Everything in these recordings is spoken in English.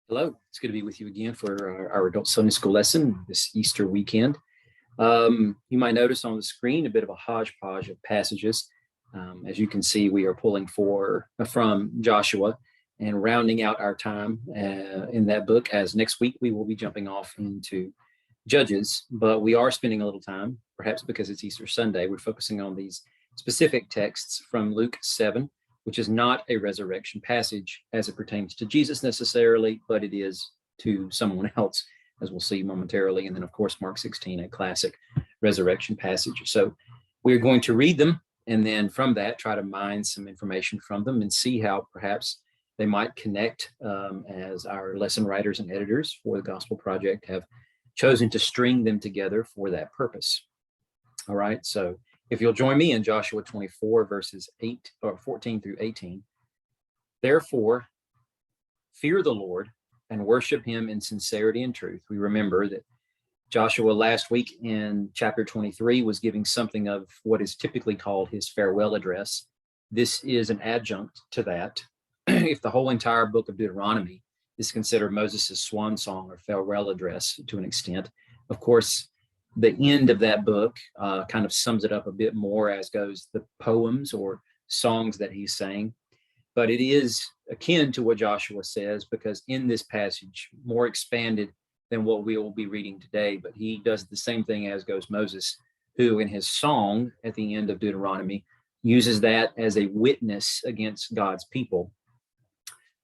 Hello, it's good to be with you again for our adult Sunday school lesson this Easter weekend. You might notice on the screen a bit of a hodgepodge of passages. As you can see, we are pulling from Joshua and rounding out our time in that book, as next week we will be jumping off into Judges, but we are spending a little time, perhaps because it's Easter Sunday, we're focusing on these specific texts from Luke 7, which is not a resurrection passage as it pertains to Jesus necessarily, but it is to someone else, as we'll see momentarily. And then, of course, Mark 16, a classic resurrection passage. So we're going to read them, and then from that, try to mine some information from them and see how perhaps they might connect, as our lesson writers and editors for the Gospel Project have chosen to string them together for that purpose. All right, so if you'll join me in Joshua 24, verses 14 through 18. Therefore, fear the Lord and worship him in sincerity and truth. We remember that Joshua last week in chapter 23 was giving something of what is typically called his farewell address. This is an adjunct to that. If the whole entire book of Deuteronomy is considered Moses' swan song or farewell address to an extent, of course, the end of that book kind of sums it up a bit more, as goes the poems or songs that he's saying. But it is akin to what Joshua says, because in this passage, more expanded than what we will be reading today, but he does the same thing as goes Moses, who in his song at the end of Deuteronomy uses that as a witness against God's people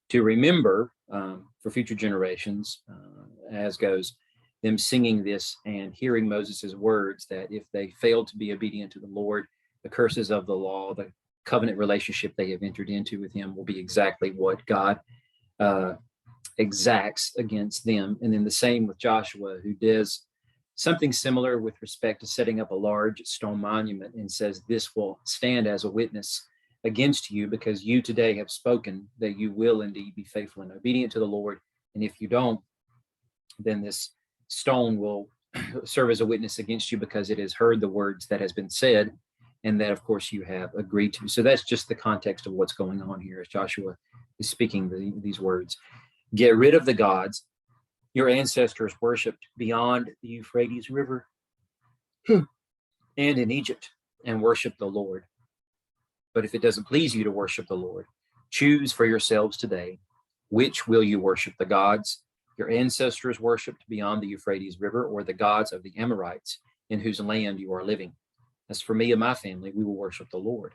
to remember for future generations, as goes them singing this and hearing Moses's words, that if they fail to be obedient to the Lord, the curses of the law, the covenant relationship they have entered into with him, will be exactly what God exacts against them. And then the same with Joshua, who does something similar with respect to setting up a large stone monument and says, this will stand as a witness against you, because you today have spoken that you will indeed be faithful and obedient to the Lord. And if you don't, then this stone will serve as a witness against you, because it has heard the words that has been said, and that of course you have agreed to. So that's just the context of what's going on here as Joshua is speaking these words. Get rid of the gods your ancestors worshipped beyond the Euphrates River and in Egypt, and worship the Lord. But if it doesn't please you to worship the Lord, choose for yourselves today, which will you worship, the gods your ancestors worshipped beyond the Euphrates River, or the gods of the Amorites in whose land you are living? As for me and my family, we will worship the Lord.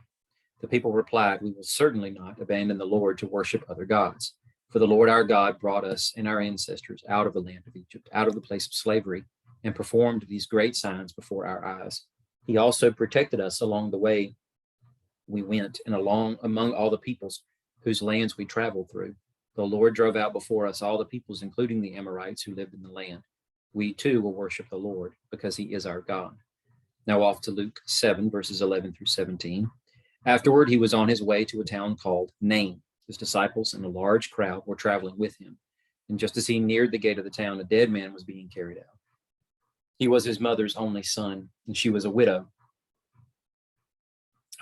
The people replied, we will certainly not abandon the Lord to worship other gods. For the Lord our God brought us and our ancestors out of the land of Egypt, out of the place of slavery, and performed these great signs before our eyes. He also protected us along the way we went, and among all the peoples whose lands we traveled through. The Lord drove out before us all the peoples, including the Amorites who lived in the land. We too will worship the Lord, because he is our God. Now off to Luke 7, verses 11 through 17. Afterward, he was on his way to a town called Nain. His disciples and a large crowd were traveling with him. And just as he neared the gate of the town, a dead man was being carried out. He was his mother's only son, and she was a widow.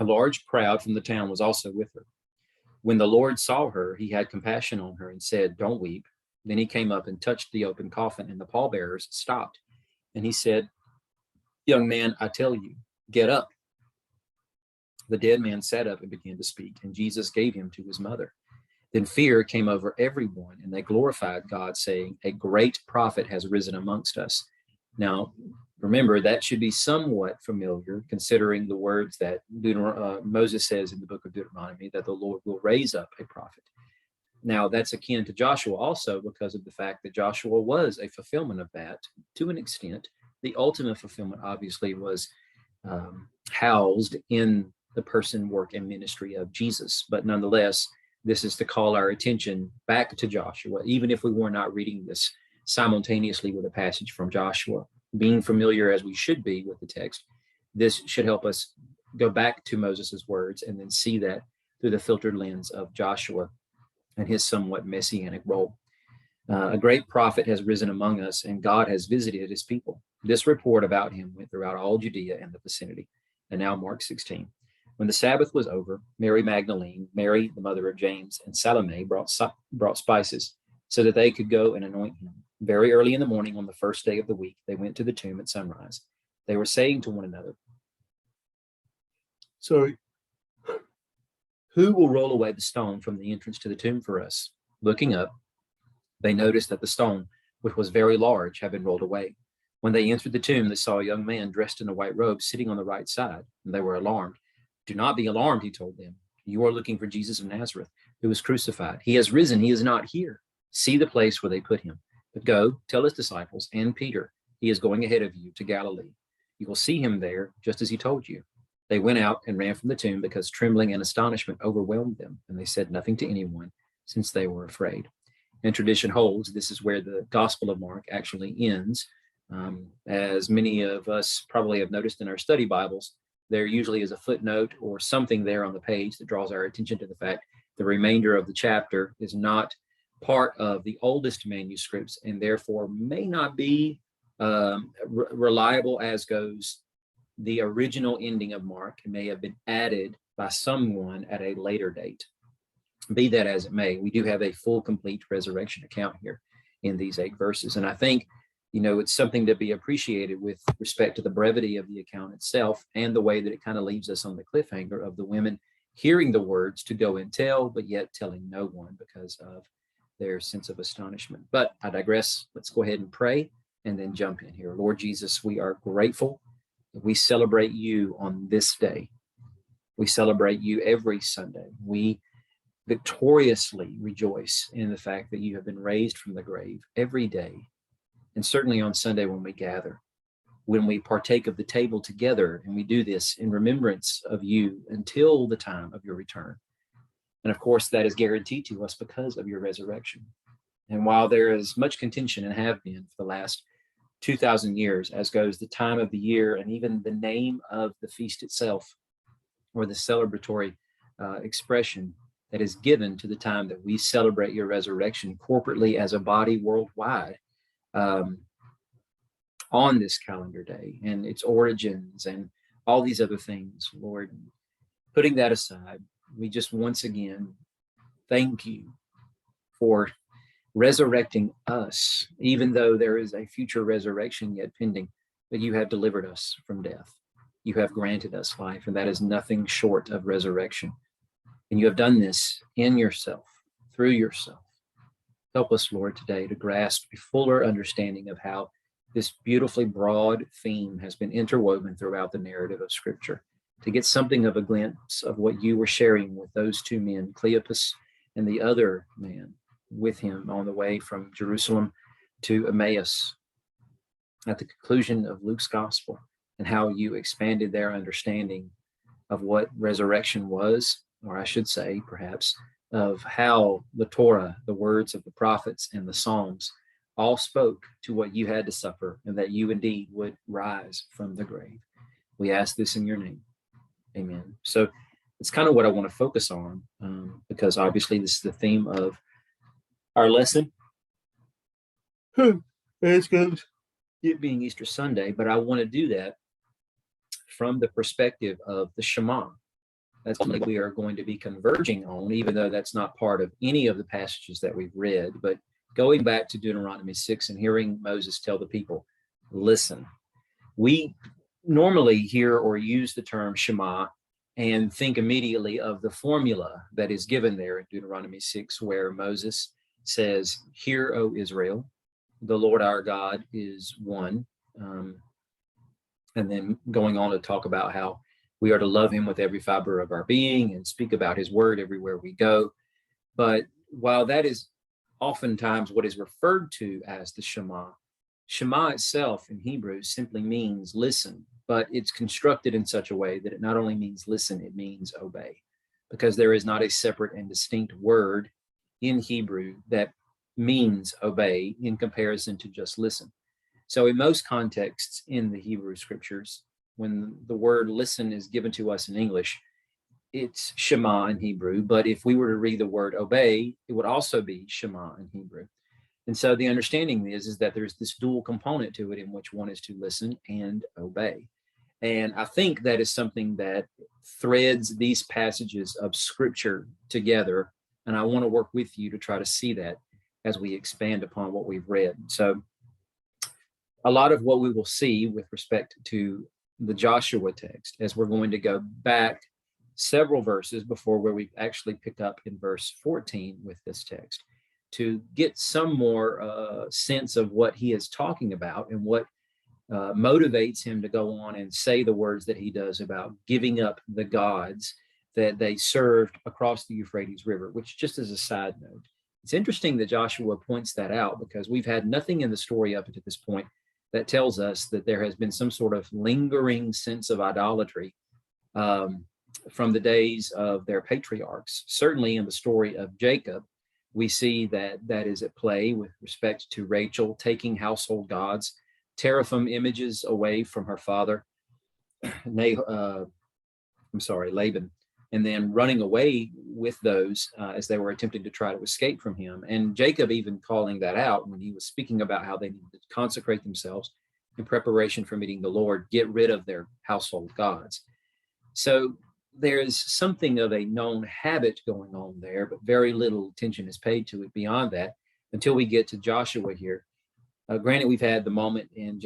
A large crowd from the town was also with her. When the Lord saw her, he had compassion on her and said, don't weep. Then he came up and touched the open coffin, and the pallbearers stopped. And he said, young man, I tell you, get up. The dead man sat up and began to speak, and Jesus gave him to his mother. Then fear came over everyone, and they glorified God, saying, a great prophet has risen amongst us. Now, remember, that should be somewhat familiar, considering the words that Moses says in the book of Deuteronomy, that the Lord will raise up a prophet. Now, that's akin to Joshua also, because of the fact that Joshua was a fulfillment of that to an extent. The ultimate fulfillment, obviously, was housed in the person, work, and ministry of Jesus. But nonetheless, this is to call our attention back to Joshua, even if we were not reading this simultaneously with a passage from Joshua. Being familiar as we should be with the text, this should help us go back to Moses's words and then see that through the filtered lens of Joshua and his somewhat messianic role. A great prophet has risen among us, and God has visited his people. This report about him went throughout all Judea and the vicinity. And now Mark 16. When the Sabbath was over, Mary Magdalene, Mary, the mother of James, and Salome brought spices so that they could go and anoint him. Very early in the morning on the first day of the week, they went to the tomb at sunrise. They were saying to one another, who will roll away the stone from the entrance to the tomb for us? Looking up, they noticed that the stone, which was very large, had been rolled away. When they entered the tomb, they saw a young man dressed in a white robe sitting on the right side, and they were alarmed. Do not be alarmed, he told them. You are looking for Jesus of Nazareth, who was crucified. He has risen. He is not here. See the place where they put him. But go, tell his disciples and Peter, he is going ahead of you to Galilee. You will see him there, just as he told you. They went out and ran from the tomb because trembling and astonishment overwhelmed them, and they said nothing to anyone, since they were afraid. And tradition holds this is where the Gospel of Mark actually ends. As many of us probably have noticed in our study Bibles, there usually is a footnote or something there on the page that draws our attention to the fact the remainder of the chapter is not part of the oldest manuscripts and therefore may not be reliable as goes the original ending of Mark. It may have been added by someone at a later date. Be that as it may, we do have a full, complete resurrection account here in these 8 verses. And I think, it's something to be appreciated with respect to the brevity of the account itself and the way that it kind of leaves us on the cliffhanger of the women hearing the words to go and tell, but yet telling no one because of their sense of astonishment. But I digress. Let's go ahead and pray and then jump in here. Lord Jesus, we are grateful that we celebrate you on this day. We celebrate you every Sunday. We victoriously rejoice in the fact that you have been raised from the grave every day. And certainly on Sunday when we gather, when we partake of the table together, and we do this in remembrance of you until the time of your return. And of course, that is guaranteed to us because of your resurrection. And while there is much contention and have been for the last 2,000 years, as goes the time of the year and even the name of the feast itself, or the celebratory expression that is given to the time that we celebrate your resurrection corporately as a body worldwide, on this calendar day and its origins and all these other things, Lord, putting that aside, we just once again thank you for resurrecting us, even though there is a future resurrection yet pending, that you have delivered us from death. You have granted us life, and that is nothing short of resurrection. And you have done this in yourself, through yourself. Help us, Lord, today to grasp a fuller understanding of how this beautifully broad theme has been interwoven throughout the narrative of Scripture, to get something of a glimpse of what you were sharing with those 2 men, Cleopas and the other man with him on the way from Jerusalem to Emmaus at the conclusion of Luke's gospel, and how you expanded their understanding of what resurrection was, or I should say, perhaps, of how the Torah, the words of the prophets and the Psalms all spoke to what you had to suffer, and that you indeed would rise from the grave. We ask this in your name. Amen. So it's kind of what I want to focus on, because obviously this is the theme of our lesson. It being Easter Sunday, but I want to do that from the perspective of the Shema. That's what we are going to be converging on, even though that's not part of any of the passages that we've read. But going back to Deuteronomy 6 and hearing Moses tell the people, listen, we normally hear or use the term Shema and think immediately of the formula that is given there in Deuteronomy 6, where Moses says, hear, O Israel, the Lord our God is one. And then going on to talk about how we are to love him with every fiber of our being and speak about his word everywhere we go. But while that is oftentimes what is referred to as the Shema, Shema itself in Hebrew simply means listen, but it's constructed in such a way that it not only means listen, it means obey, because there is not a separate and distinct word in Hebrew that means obey in comparison to just listen. So in most contexts in the Hebrew scriptures, when the word listen is given to us in English, it's Shema in Hebrew. But if we were to read the word obey, it would also be Shema in Hebrew. And so the understanding is that there's this dual component to it in which one is to listen and obey. And I think that is something that threads these passages of Scripture together. And I want to work with you to try to see that as we expand upon what we've read. So a lot of what we will see with respect to the Joshua text, as we're going to go back several verses before where we actually pick up in verse 14 with this text, to get some more sense of what he is talking about and what motivates him to go on and say the words that he does about giving up the gods that they served across the Euphrates River, which, just as a side note, it's interesting that Joshua points that out, because we've had nothing in the story up to this point that tells us that there has been some sort of lingering sense of idolatry from the days of their patriarchs. Certainly in the story of Jacob, we see that that is at play with respect to Rachel taking household gods, teraphim images away from her father, Laban, and then running away with those as they were attempting to try to escape from him. And Jacob even calling that out when he was speaking about how they needed to consecrate themselves in preparation for meeting the Lord, get rid of their household gods. So there's something of a known habit going on there, but very little attention is paid to it beyond that until we get to Joshua here. Granted, we've had the moment in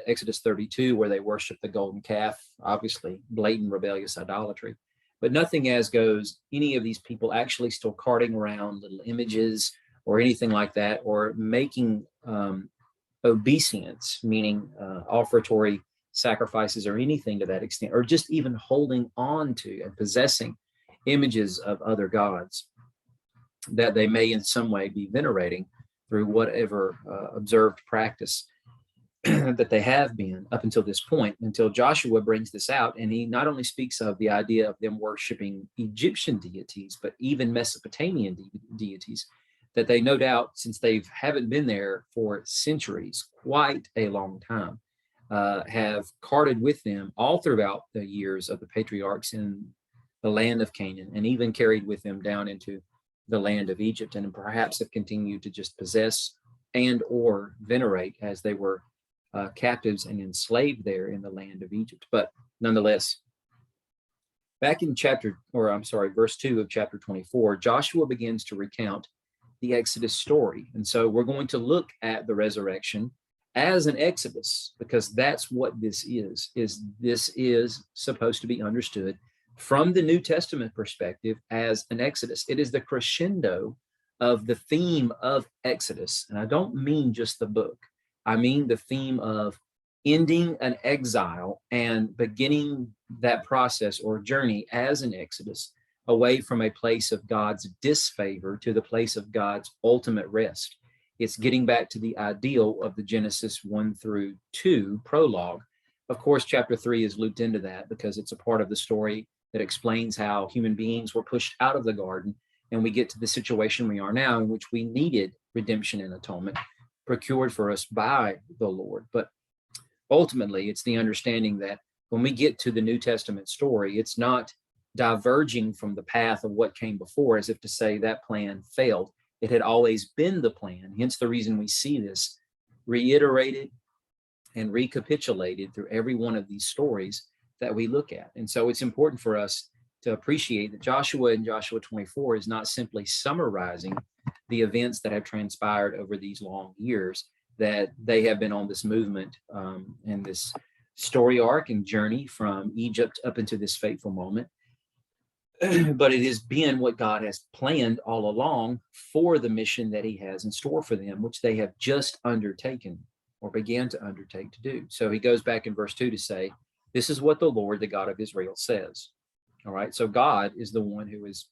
Exodus 32 where they worship the golden calf, obviously blatant rebellious idolatry, but nothing as goes any of these people actually still carting around little images or anything like that, or making obeisance, meaning offertory sacrifices or anything to that extent, or just even holding on to and possessing images of other gods that they may in some way be venerating through whatever observed practice that they have been up until this point, until Joshua brings this out. And he not only speaks of the idea of them worshiping Egyptian deities, but even Mesopotamian deities that they no doubt, since they haven't been there for centuries, quite a long time, have carted with them all throughout the years of the patriarchs in the land of Canaan, and even carried with them down into the land of Egypt, and perhaps have continued to just possess and or venerate as they were captives and enslaved there in the land of Egypt. But nonetheless, back in verse 2 of chapter 24, Joshua begins to recount the Exodus story. And so we're going to look at the resurrection as an Exodus, because that's what this is. This is supposed to be understood from the New Testament perspective as an Exodus. It is the crescendo of the theme of Exodus. And I don't mean just the book. I mean the theme of ending an exile and beginning that process or journey as an Exodus away from a place of God's disfavor to the place of God's ultimate rest. It's getting back to the ideal of the Genesis 1-2 prologue. Of course, chapter 3 is looped into that because it's a part of the story that explains how human beings were pushed out of the garden, and we get to the situation we are now in which we needed redemption and atonement procured for us by the Lord. But ultimately, it's the understanding that when we get to the New Testament story, it's not diverging from the path of what came before as if to say that plan failed. It had always been the plan. Hence the reason we see this reiterated and recapitulated through every one of these stories that we look at. And so it's important for us to appreciate that Joshua in Joshua 24 is not simply summarizing the events that have transpired over these long years, that they have been on this movement and this story arc and journey from Egypt up into this fateful moment. But it has been what God has planned all along for the mission that he has in store for them, which they have just undertaken or began to undertake to do. So he goes back in verse 2 to say, this is what the Lord, the God of Israel, says. All right. So God is the one who is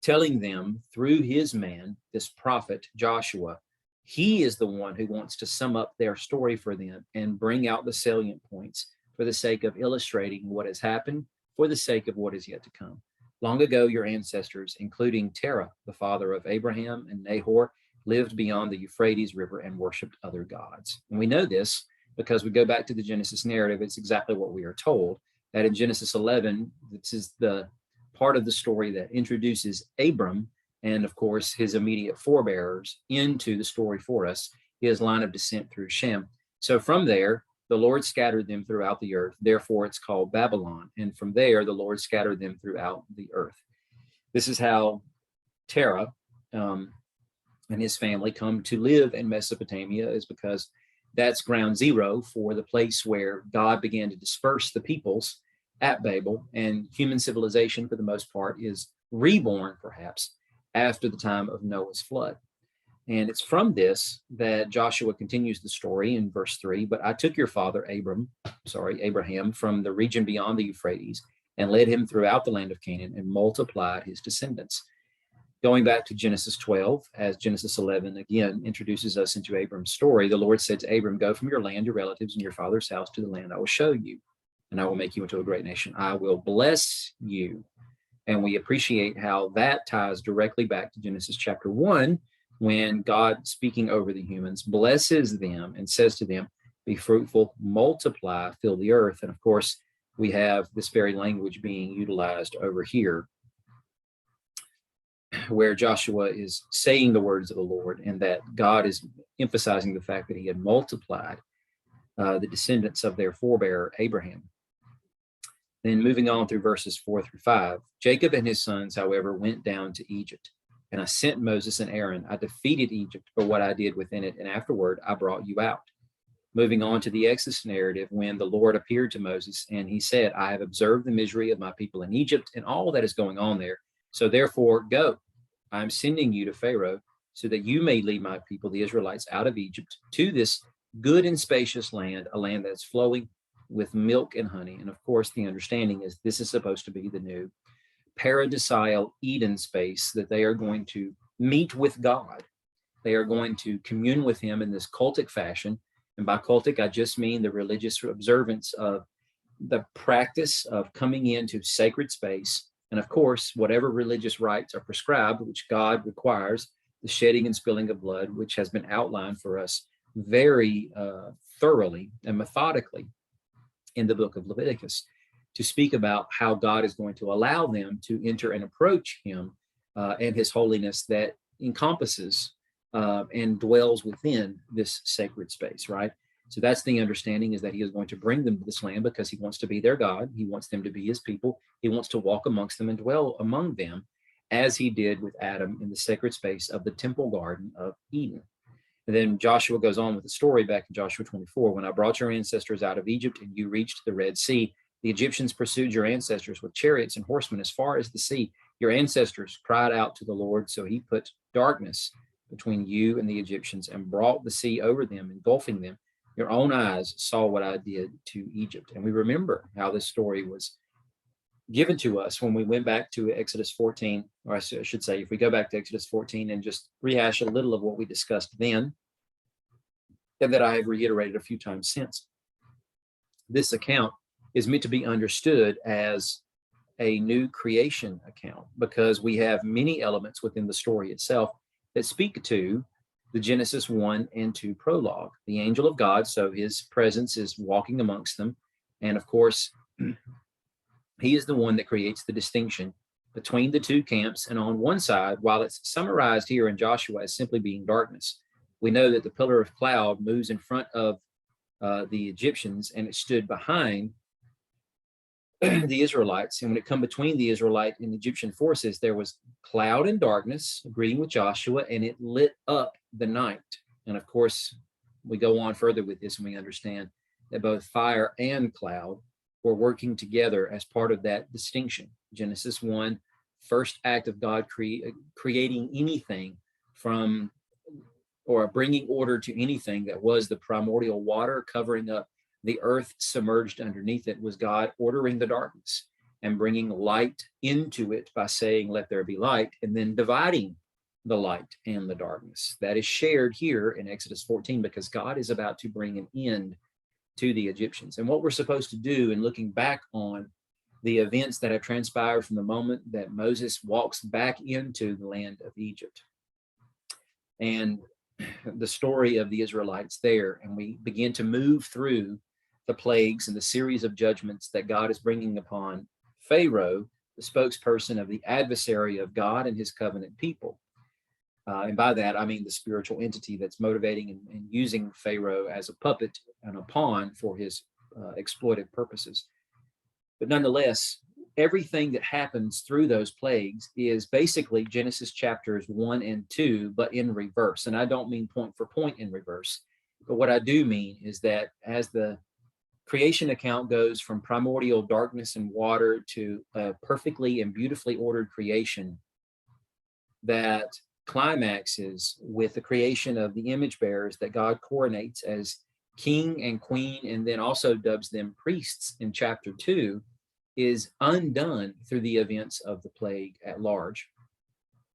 telling them through his man, this prophet Joshua. He is the one who wants to sum up their story for them and bring out the salient points for the sake of illustrating what has happened, for the sake of what is yet to come. Long ago, your ancestors, including Terah, the father of Abraham and Nahor, lived beyond the Euphrates River and worshiped other gods. And we know this because we go back to the Genesis narrative. It's exactly what we are told, that in Genesis 11, this is the part of the story that introduces Abram and, of course, his immediate forebearers into the story for us, his line of descent through Shem. So from there, the Lord scattered them throughout the earth. Therefore, it's called Babylon. And from there, the Lord scattered them throughout the earth. This is how Terah and his family come to live in Mesopotamia is because that's ground zero for the place where God began to disperse the peoples at Babel, and human civilization, for the most part, is reborn, perhaps, after the time of Noah's flood. And it's from this that Joshua continues the story in verse 3. But I took your father Abraham, from the region beyond the Euphrates and led him throughout the land of Canaan and multiplied his descendants. Going back to Genesis 12, as Genesis 11 again introduces us into Abram's story, the Lord said to Abram, go from your land, your relatives, and your father's house to the land I will show you, and I will make you into a great nation. I will bless you. And we appreciate how that ties directly back to Genesis chapter 1, when God, speaking over the humans, blesses them and says to them, be fruitful, multiply, fill the earth. And of course, we have this very language being utilized over here, where Joshua is saying the words of the Lord, and that God is emphasizing the fact that he had multiplied the descendants of their forebearer Abraham. Then moving on through verses 4 through 5, Jacob and his sons, however, went down to Egypt. And I sent Moses and Aaron. I defeated Egypt for what I did within it, and afterward I brought you out. Moving on to the Exodus narrative, when the Lord appeared to Moses, and he said, I have observed the misery of my people in Egypt and all that is going on there. So therefore, go. I am sending you to Pharaoh, so that you may lead my people, the Israelites, out of Egypt to this good and spacious land, a land that's flowing with milk and honey. And of course, the understanding is this is supposed to be the new paradisial Eden space, that they are going to meet with God. They are going to commune with him in this cultic fashion. And by cultic, I just mean the religious observance of the practice of coming into sacred space. And of course, whatever religious rites are prescribed, which God requires, the shedding and spilling of blood, which has been outlined for us very thoroughly and methodically in the book of Leviticus, to speak about how God is going to allow them to enter and approach him and his holiness that encompasses and dwells within this sacred space, right? So that's the understanding, is that he is going to bring them to this land because he wants to be their God. He wants them to be his people. He wants to walk amongst them and dwell among them, as he did with Adam in the sacred space of the temple garden of Eden. And then Joshua goes on with the story back in Joshua 24. When I brought your ancestors out of Egypt and you reached the Red Sea, the Egyptians pursued your ancestors with chariots and horsemen as far as the sea. Your ancestors cried out to the Lord, so he put darkness between you and the Egyptians and brought the sea over them, engulfing them. Your own eyes saw what I did to Egypt. And we remember how this story was given to us when we went back to Exodus 14, or I should say, if we go back to Exodus 14 and just rehash a little of what we discussed then, and that I have reiterated a few times since. This account is meant to be understood as a new creation account, because we have many elements within the story itself that speak to the Genesis 1 and 2 prologue. The angel of God, so his presence is walking amongst them. And of course, he is the one that creates the distinction between the two camps. And on one side, while it's summarized here in Joshua as simply being darkness, we know that the pillar of cloud moves in front of the Egyptians, and it stood behind the Israelites. And when it come between the Israelite and Egyptian forces, there was cloud and darkness agreeing with Joshua, and it lit up the night. And of course, we go on further with this, and we understand that both fire and cloud were working together as part of that distinction. Genesis 1, first act of God creating anything from, or bringing order to anything that was the primordial water covering up the earth submerged underneath it, was God ordering the darkness and bringing light into it by saying, let there be light, and then dividing the light and the darkness. That is shared here in Exodus 14, because God is about to bring an end to the Egyptians. And what we're supposed to do in looking back on the events that have transpired from the moment that Moses walks back into the land of Egypt and the story of the Israelites there, and we begin to move through the plagues and the series of judgments that God is bringing upon Pharaoh, the spokesperson of the adversary of God and his covenant people. And by that, I mean the spiritual entity that's motivating and using Pharaoh as a puppet and a pawn for his exploitive purposes. But nonetheless, everything that happens through those plagues is basically Genesis chapters 1 and 2, but in reverse. And I don't mean point for point in reverse, but what I do mean is that as the creation account goes from primordial darkness and water to a perfectly and beautifully ordered creation, that climaxes with the creation of the image bearers that God coronates as king and queen, and then also dubs them priests in chapter 2, is undone through the events of the plague at large,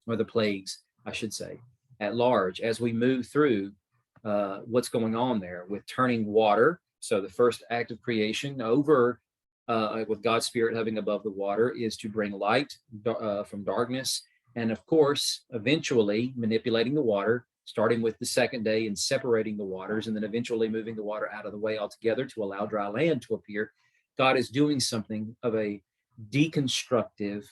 or the plagues, I should say, at large, as we move through what's going on there with turning water. So the first act of creation over with God's Spirit hovering above the water is to bring light from darkness. And of course, eventually manipulating the water, starting with the second day and separating the waters, and then eventually moving the water out of the way altogether to allow dry land to appear. God is doing something of a deconstructive,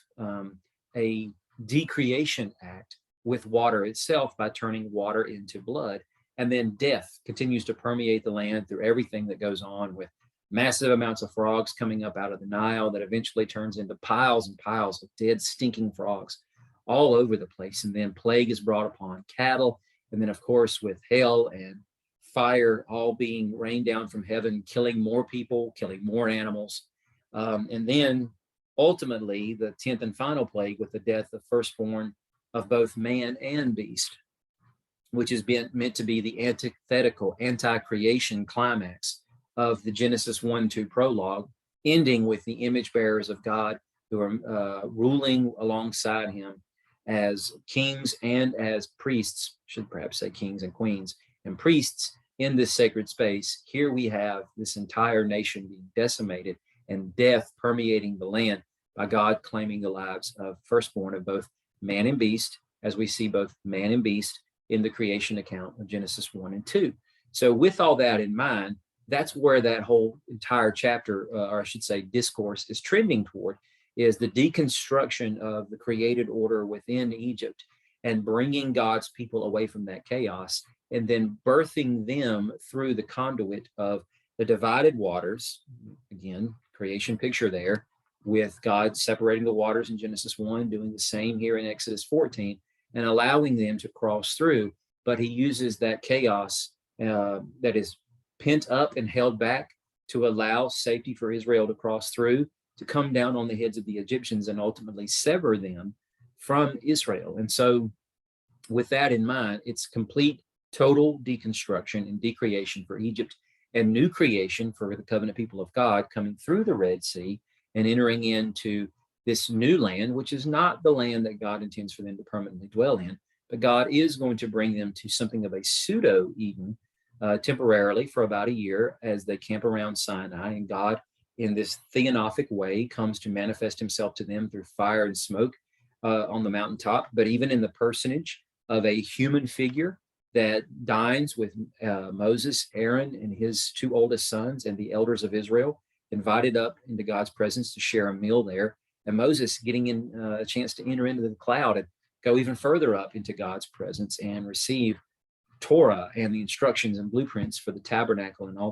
a decreation act with water itself by turning water into blood. And then death continues to permeate the land through everything that goes on, with massive amounts of frogs coming up out of the Nile that eventually turns into piles and piles of dead, stinking frogs all over the place. And then plague is brought upon cattle. And then, of course, with hail and fire all being rained down from heaven, killing more people, killing more animals. And then ultimately the 10th and final plague with the death of firstborn of both man and beast, which has been meant to be the antithetical anti-creation climax of the Genesis 1-2 prologue, ending with the image bearers of God who are ruling alongside him as kings and as priests, should perhaps say kings and queens and priests in this sacred space. Here we have this entire nation being decimated and death permeating the land by God claiming the lives of firstborn of both man and beast, as we see both man and beast in the creation account of Genesis 1 and 2. So with all that in mind, that's where that whole entire chapter, or I should say discourse, is trending toward, is the deconstruction of the created order within Egypt and bringing God's people away from that chaos, and then birthing them through the conduit of the divided waters. Again, creation picture there, with God separating the waters in Genesis 1, doing the same here in Exodus 14, and allowing them to cross through. But he uses that chaos that is pent up and held back to allow safety for Israel to cross through, to come down on the heads of the Egyptians and ultimately sever them from Israel. And so with that in mind, it's complete, total deconstruction and decreation for Egypt, and new creation for the covenant people of God coming through the Red Sea and entering into this new land, which is not the land that God intends for them to permanently dwell in, but God is going to bring them to something of a pseudo-Eden temporarily for about a year as they camp around Sinai. And God, in this theonophonic way, comes to manifest himself to them through fire and smoke on the mountaintop, but even in the personage of a human figure that dines with Moses, Aaron, and his two oldest sons, and the elders of Israel, invited up into God's presence to share a meal there. And Moses getting in a chance to enter into the cloud and go even further up into God's presence and receive Torah and the instructions and blueprints for the tabernacle and all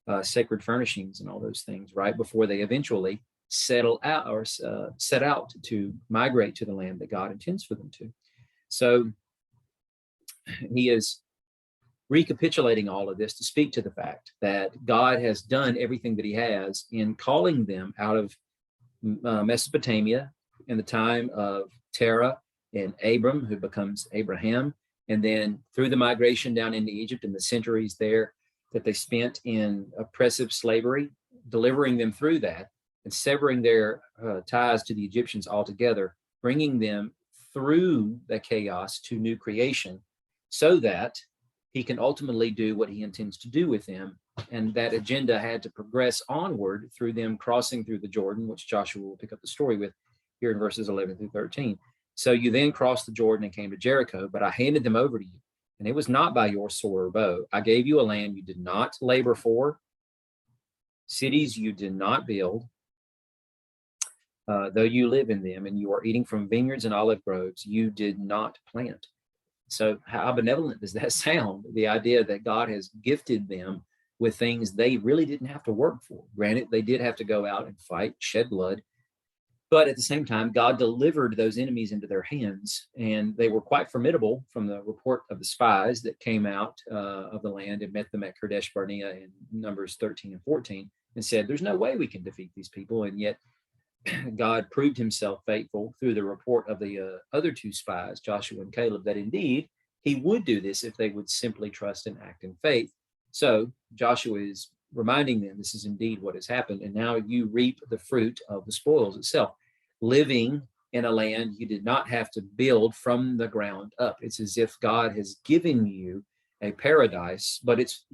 the sacred furnishings and all those things, right before they eventually settle out or set out to migrate to the land that God intends for them to. So he is recapitulating all of this to speak to the fact that God has done everything that he has in calling them out of Mesopotamia in the time of Terah and Abram, who becomes Abraham, and then through the migration down into Egypt and the centuries there that they spent in oppressive slavery, delivering them through that and severing their ties to the Egyptians altogether, bringing them through the chaos to new creation so that he can ultimately do what he intends to do with them. And that agenda had to progress onward through them crossing through the Jordan, which Joshua will pick up the story with here in verses 11 through 13. So you then crossed the Jordan and came to Jericho, but I handed them over to you, and it was not by your sword or bow. I gave you a land you did not labor for, cities you did not build, though you live in them, and you are eating from vineyards and olive groves you did not plant. So how benevolent does that sound? The idea that God has gifted them with things they really didn't have to work for. Granted, they did have to go out and fight, shed blood, But at the same time, God delivered those enemies into their hands, and they were quite formidable from the report of the spies that came out of the land and met them at Kadesh Barnea in Numbers 13 and 14 and said, there's no way we can defeat these people. And yet God proved himself faithful through the report of the other two spies, Joshua and Caleb, that indeed he would do this if they would simply trust and act in faith. So Joshua is reminding them this is indeed what has happened. And now you reap the fruit of the spoils itself. Living in a land you did not have to build from the ground up. It's as if God has given you a paradise, but it's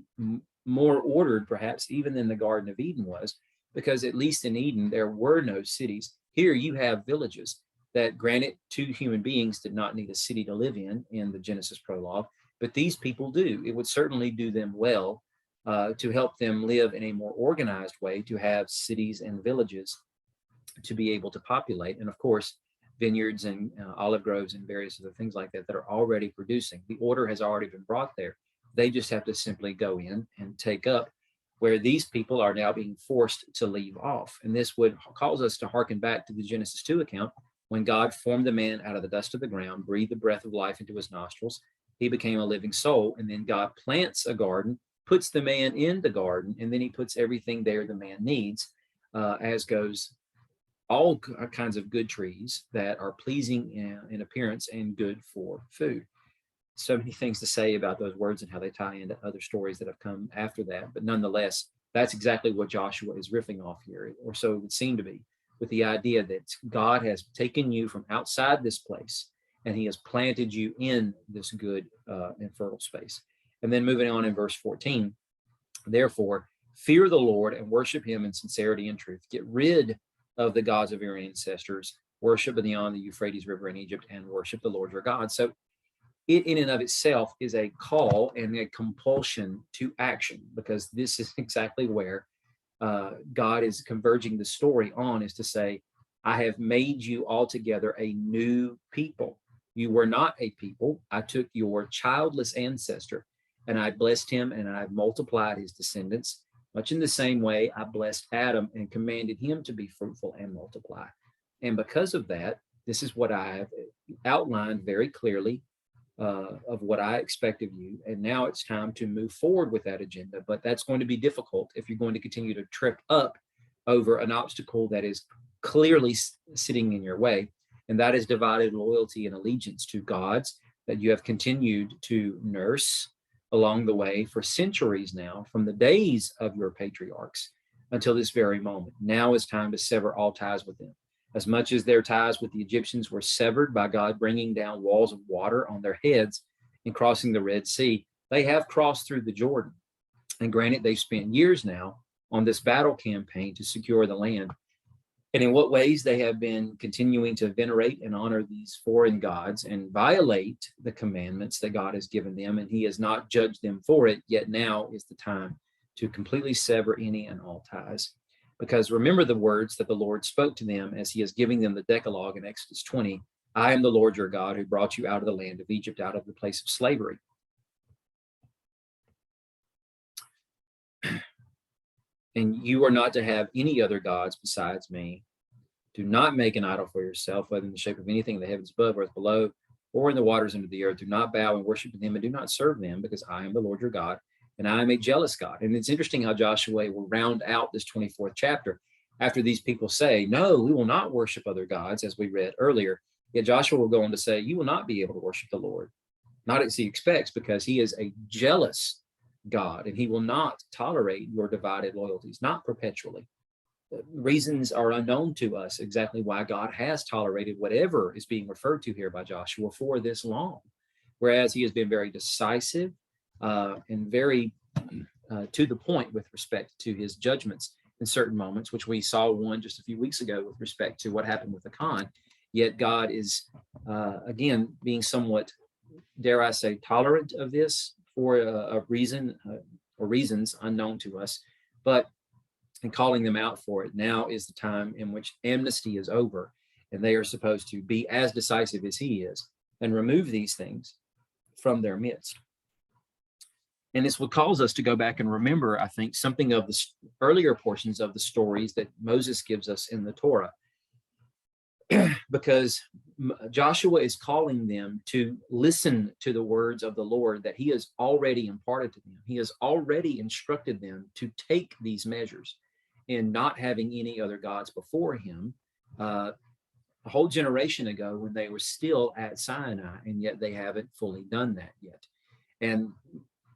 more ordered perhaps even than the Garden of Eden was, because at least in Eden, there were no cities. Here you have villages that, granted, two human beings did not need a city to live in the Genesis prologue, but these people do. It would certainly do them well to help them live in a more organized way, to have cities and villages to be able to populate. And of course, vineyards and olive groves and various other things like that that are already producing. The order has already been brought there. They just have to simply go in and take up where these people are now being forced to leave off. And this would cause us to hearken back to the Genesis 2 account, when God formed the man out of the dust of the ground, breathed the breath of life into his nostrils. He became a living soul. And then God plants a garden, puts the man in the garden, and then he puts everything there the man needs, as goes all kinds of good trees that are pleasing in appearance and good for food. So many things to say about those words and how they tie into other stories that have come after that. But nonetheless, that's exactly what Joshua is riffing off here, or so it would seem to be, with the idea that God has taken you from outside this place and he has planted you in this good and fertile space. And then moving on in verse 14, therefore, fear the Lord and worship him in sincerity and truth. Get rid of the gods of your ancestors, worship beyond the Euphrates River in Egypt, and worship the Lord your God. So it in and of itself is a call and a compulsion to action, because this is exactly where God is converging the story on, is to say, I have made you altogether a new people. You were not a people. I took your childless ancestor and I blessed him and I multiplied his descendants, much in the same way I blessed Adam and commanded him to be fruitful and multiply. And because of that, this is what I have outlined very clearly of what I expect of you. And now it's time to move forward with that agenda. But that's going to be difficult if you're going to continue to trip up over an obstacle that is clearly sitting in your way. And that is divided loyalty and allegiance to gods that you have continued to nurse along the way for centuries now, from the days of your patriarchs until this very moment. Now is time to sever all ties with them. As much as their ties with the Egyptians were severed by God bringing down walls of water on their heads and crossing the Red Sea, they have crossed through the Jordan. And granted, they've spent years now on this battle campaign to secure the land. And in what ways they have been continuing to venerate and honor these foreign gods and violate the commandments that God has given them, and he has not judged them for it, yet now is the time to completely sever any and all ties. Because remember the words that the Lord spoke to them as he is giving them the Decalogue in Exodus 20. I am the Lord your God who brought you out of the land of Egypt, out of the place of slavery. And you are not to have any other gods besides me. Do not make an idol for yourself, whether in the shape of anything in the heavens above, earth below, or in the waters under the earth. Do not bow and worship them, and do not serve them, because I am the Lord your God, and I am a jealous God. And it's interesting how Joshua will round out this 24th chapter after these people say, no, we will not worship other gods, as we read earlier. Yet Joshua will go on to say, you will not be able to worship the Lord, not as he expects, because he is a jealous God, and he will not tolerate your divided loyalties, not perpetually. Reasons are unknown to us exactly why God has tolerated whatever is being referred to here by Joshua for this long, whereas he has been very decisive and very to the point with respect to his judgments in certain moments, which we saw one just a few weeks ago with respect to what happened with Achan. Yet God is, again, being somewhat, dare I say, tolerant of this for a reason or reasons unknown to us, but and calling them out for it. Now is the time in which amnesty is over, and they are supposed to be as decisive as he is and remove these things from their midst. And this will cause us to go back and remember, I think, something of the earlier portions of the stories that Moses gives us in the Torah. because Joshua is calling them to listen to the words of the Lord that he has already imparted to them. He has already instructed them to take these measures in not having any other gods before him a whole generation ago when they were still at Sinai, and yet they haven't fully done that yet. And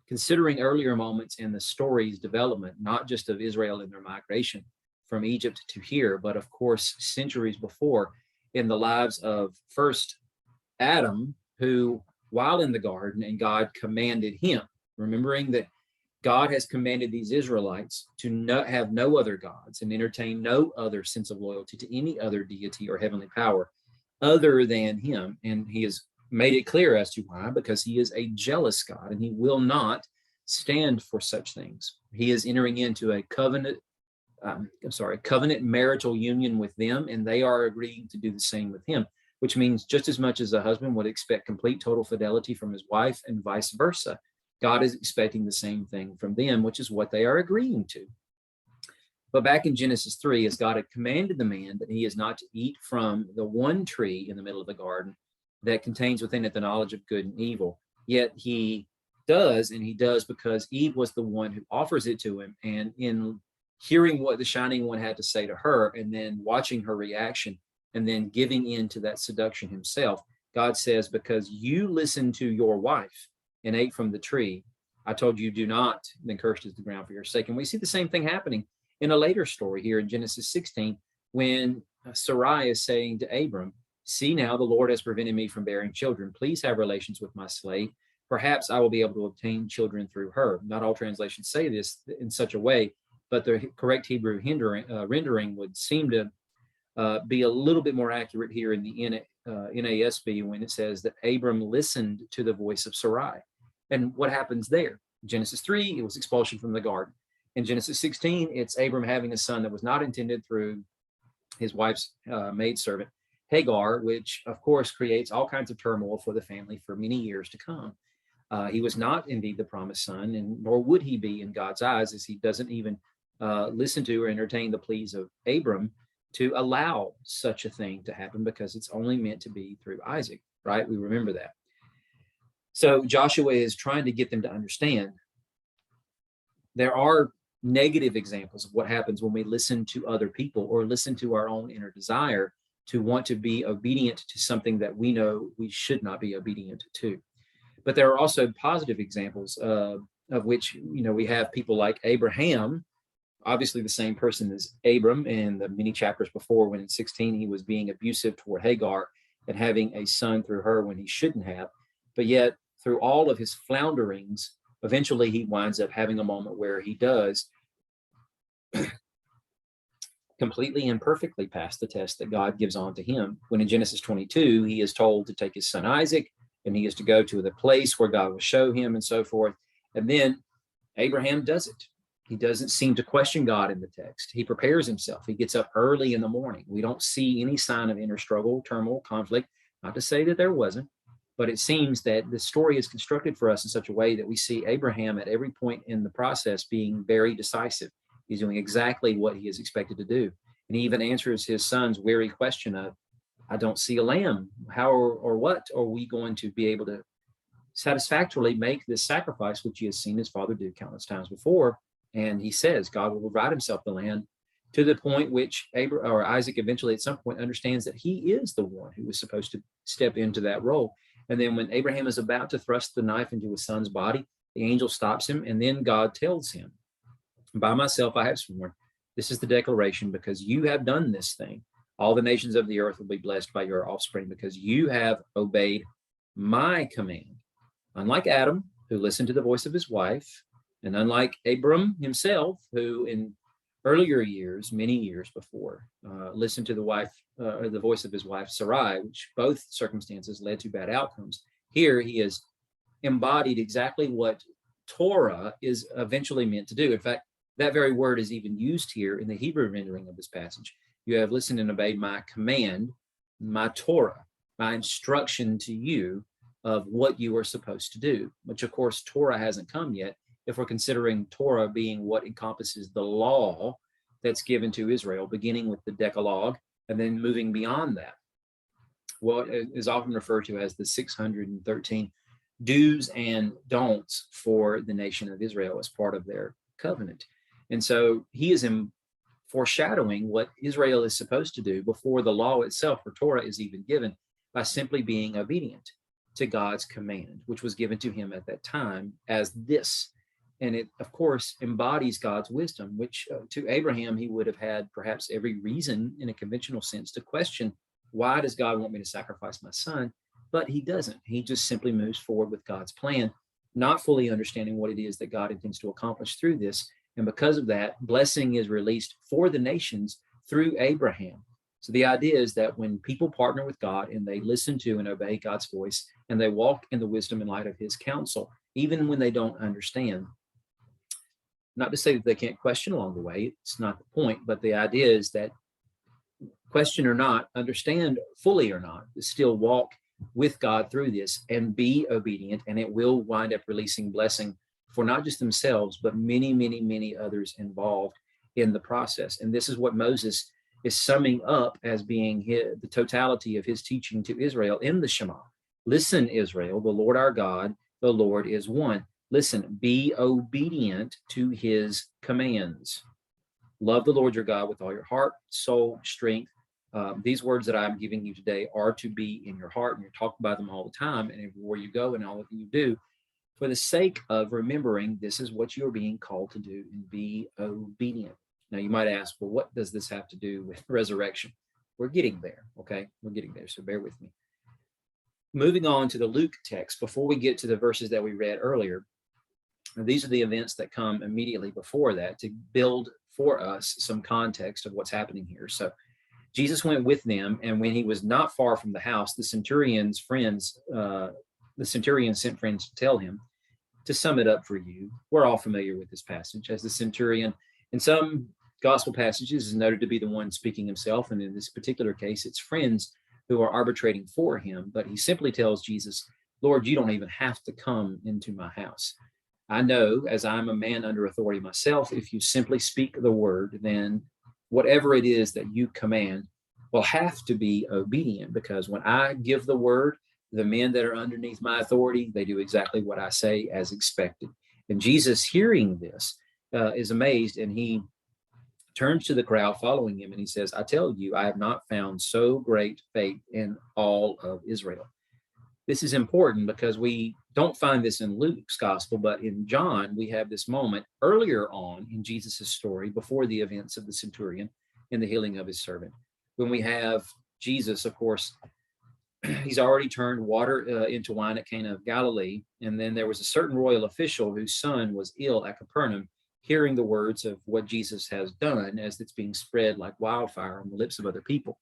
considering earlier moments in the story's development, not just of Israel and their migration from Egypt to here, but of course, centuries before in the lives of first Adam, who, while in the garden, and God commanded him, remembering that God has commanded these Israelites to not have no other gods and entertain no other sense of loyalty to any other deity or heavenly power other than him. And he has made it clear as to why, because he is a jealous God and he will not stand for such things. He is entering into a covenant marital union with them, and they are agreeing to do the same with him, which means just as much as a husband would expect complete total fidelity from his wife and vice versa, God is expecting the same thing from them, which is what they are agreeing to. But back in Genesis 3, as God had commanded the man that he is not to eat from the one tree in the middle of the garden that contains within it the knowledge of good and evil, yet he does, and he does because Eve was the one who offers it to him. And in hearing what the Shining One had to say to her, and then watching her reaction, and then giving in to that seduction himself, God says, because you listened to your wife and ate from the tree, I told you do not, then cursed is the ground for your sake. And we see the same thing happening in a later story here in Genesis 16, when Sarai is saying to Abram, see now, the Lord has prevented me from bearing children. Please have relations with my slave. Perhaps I will be able to obtain children through her. Not all translations say this in such a way, but the correct Hebrew rendering would seem to be a little bit more accurate here in the NASB when it says that Abram listened to the voice of Sarai. And what happens there? Genesis 3, it was expulsion from the garden. In Genesis 16, it's Abram having a son that was not intended through his wife's maidservant, Hagar, which of course creates all kinds of turmoil for the family for many years to come. He was not indeed the promised son, and nor would he be in God's eyes, as he doesn't even listen to or entertain the pleas of Abram to allow such a thing to happen, because it's only meant to be through Isaac, right? We remember that. So Joshua is trying to get them to understand there are negative examples of what happens when we listen to other people or listen to our own inner desire to want to be obedient to something that we know we should not be obedient to. But there are also positive examples of which, we have people like Abraham, obviously the same person as Abram in the many chapters before, when in 16 he was being abusive toward Hagar and having a son through her when he shouldn't have. But yet, through all of his flounderings, eventually he winds up having a moment where he does completely and perfectly pass the test that God gives on to him, when in Genesis 22, he is told to take his son Isaac, and he is to go to the place where God will show him and so forth. And then Abraham does it. He doesn't seem to question God in the text. He prepares himself. He gets up early in the morning. We don't see any sign of inner struggle, turmoil, conflict. Not to say that there wasn't, but it seems that the story is constructed for us in such a way that we see Abraham at every point in the process being very decisive. He's doing exactly what he is expected to do. And he even answers his son's weary question of, I don't see a lamb. How or what are we going to be able to satisfactorily make this sacrifice, which he has seen his father do countless times before? And he says God will provide himself the lamb, to the point which Isaac eventually at some point understands that he is the one who was supposed to step into that role. And then when Abraham is about to thrust the knife into his son's body, the angel stops him, and then God tells him, by myself I have sworn, this is the declaration, because you have done this thing, all the nations of the earth will be blessed by your offspring, because you have obeyed my command. Unlike Adam, who listened to the voice of his wife, and unlike Abram himself, who in earlier years, many years before, listened to the voice of his wife Sarai, which both circumstances led to bad outcomes. Here he has embodied exactly what Torah is eventually meant to do. In fact, that very word is even used here in the Hebrew rendering of this passage. You have listened and obeyed my command, my Torah, my instruction to you of what you are supposed to do, which of course Torah hasn't come yet, if we're considering Torah being what encompasses the law that's given to Israel, beginning with the Decalogue and then moving beyond that. what is often referred to as the 613 do's and don'ts for the nation of Israel as part of their covenant. And so he is in foreshadowing what Israel is supposed to do before the law itself or Torah is even given, by simply being obedient to God's command, which was given to him at that time as this. And it, of course, embodies God's wisdom, which to Abraham, he would have had perhaps every reason in a conventional sense to question, why does God want me to sacrifice my son? But he doesn't. He just simply moves forward with God's plan, not fully understanding what it is that God intends to accomplish through this. And because of that, blessing is released for the nations through Abraham. So the idea is that when people partner with God and they listen to and obey God's voice, and they walk in the wisdom and light of his counsel, even when they don't understand, not to say that they can't question along the way, it's not the point, but the idea is that question or not, understand fully or not, still walk with God through this and be obedient, and it will wind up releasing blessing for not just themselves, but many, many, many others involved in the process. And this is what Moses is summing up as being the totality of his teaching to Israel in the Shema. Listen, Israel, the Lord our God, the Lord is one. Listen, be obedient to his commands. Love the Lord your God with all your heart, soul, strength. These words that I'm giving you today are to be in your heart, and you're talking about them all the time, and everywhere you go and all that you do, for the sake of remembering this is what you're being called to do, and be obedient. Now, you might ask, well, what does this have to do with resurrection? We're getting there, okay? We're getting there, so bear with me. Moving on to the Luke text, before we get to the verses that we read earlier, these are the events that come immediately before that to build for us some context of what's happening here. So Jesus went with them, and when he was not far from the house, the centurion sent friends to tell him. To sum it up for you, we're all familiar with this passage, as the centurion, in some gospel passages, is noted to be the one speaking himself, and in this particular case, it's friends who are arbitrating for him. But he simply tells Jesus, Lord, you don't even have to come into my house. I know, as I'm a man under authority myself, if you simply speak the word, then whatever it is that you command will have to be obedient, because when I give the word, the men that are underneath my authority, they do exactly what I say as expected. And Jesus, hearing this, is amazed, and he turns to the crowd following him, and he says, I tell you, I have not found so great faith in all of Israel. This is important because we don't find this in Luke's gospel, but in John, we have this moment earlier on in Jesus' story, before the events of the centurion and the healing of his servant, when we have Jesus, of course, he's already turned water into wine at Cana of Galilee. And then there was a certain royal official whose son was ill at Capernaum, hearing the words of what Jesus has done as it's being spread like wildfire on the lips of other people.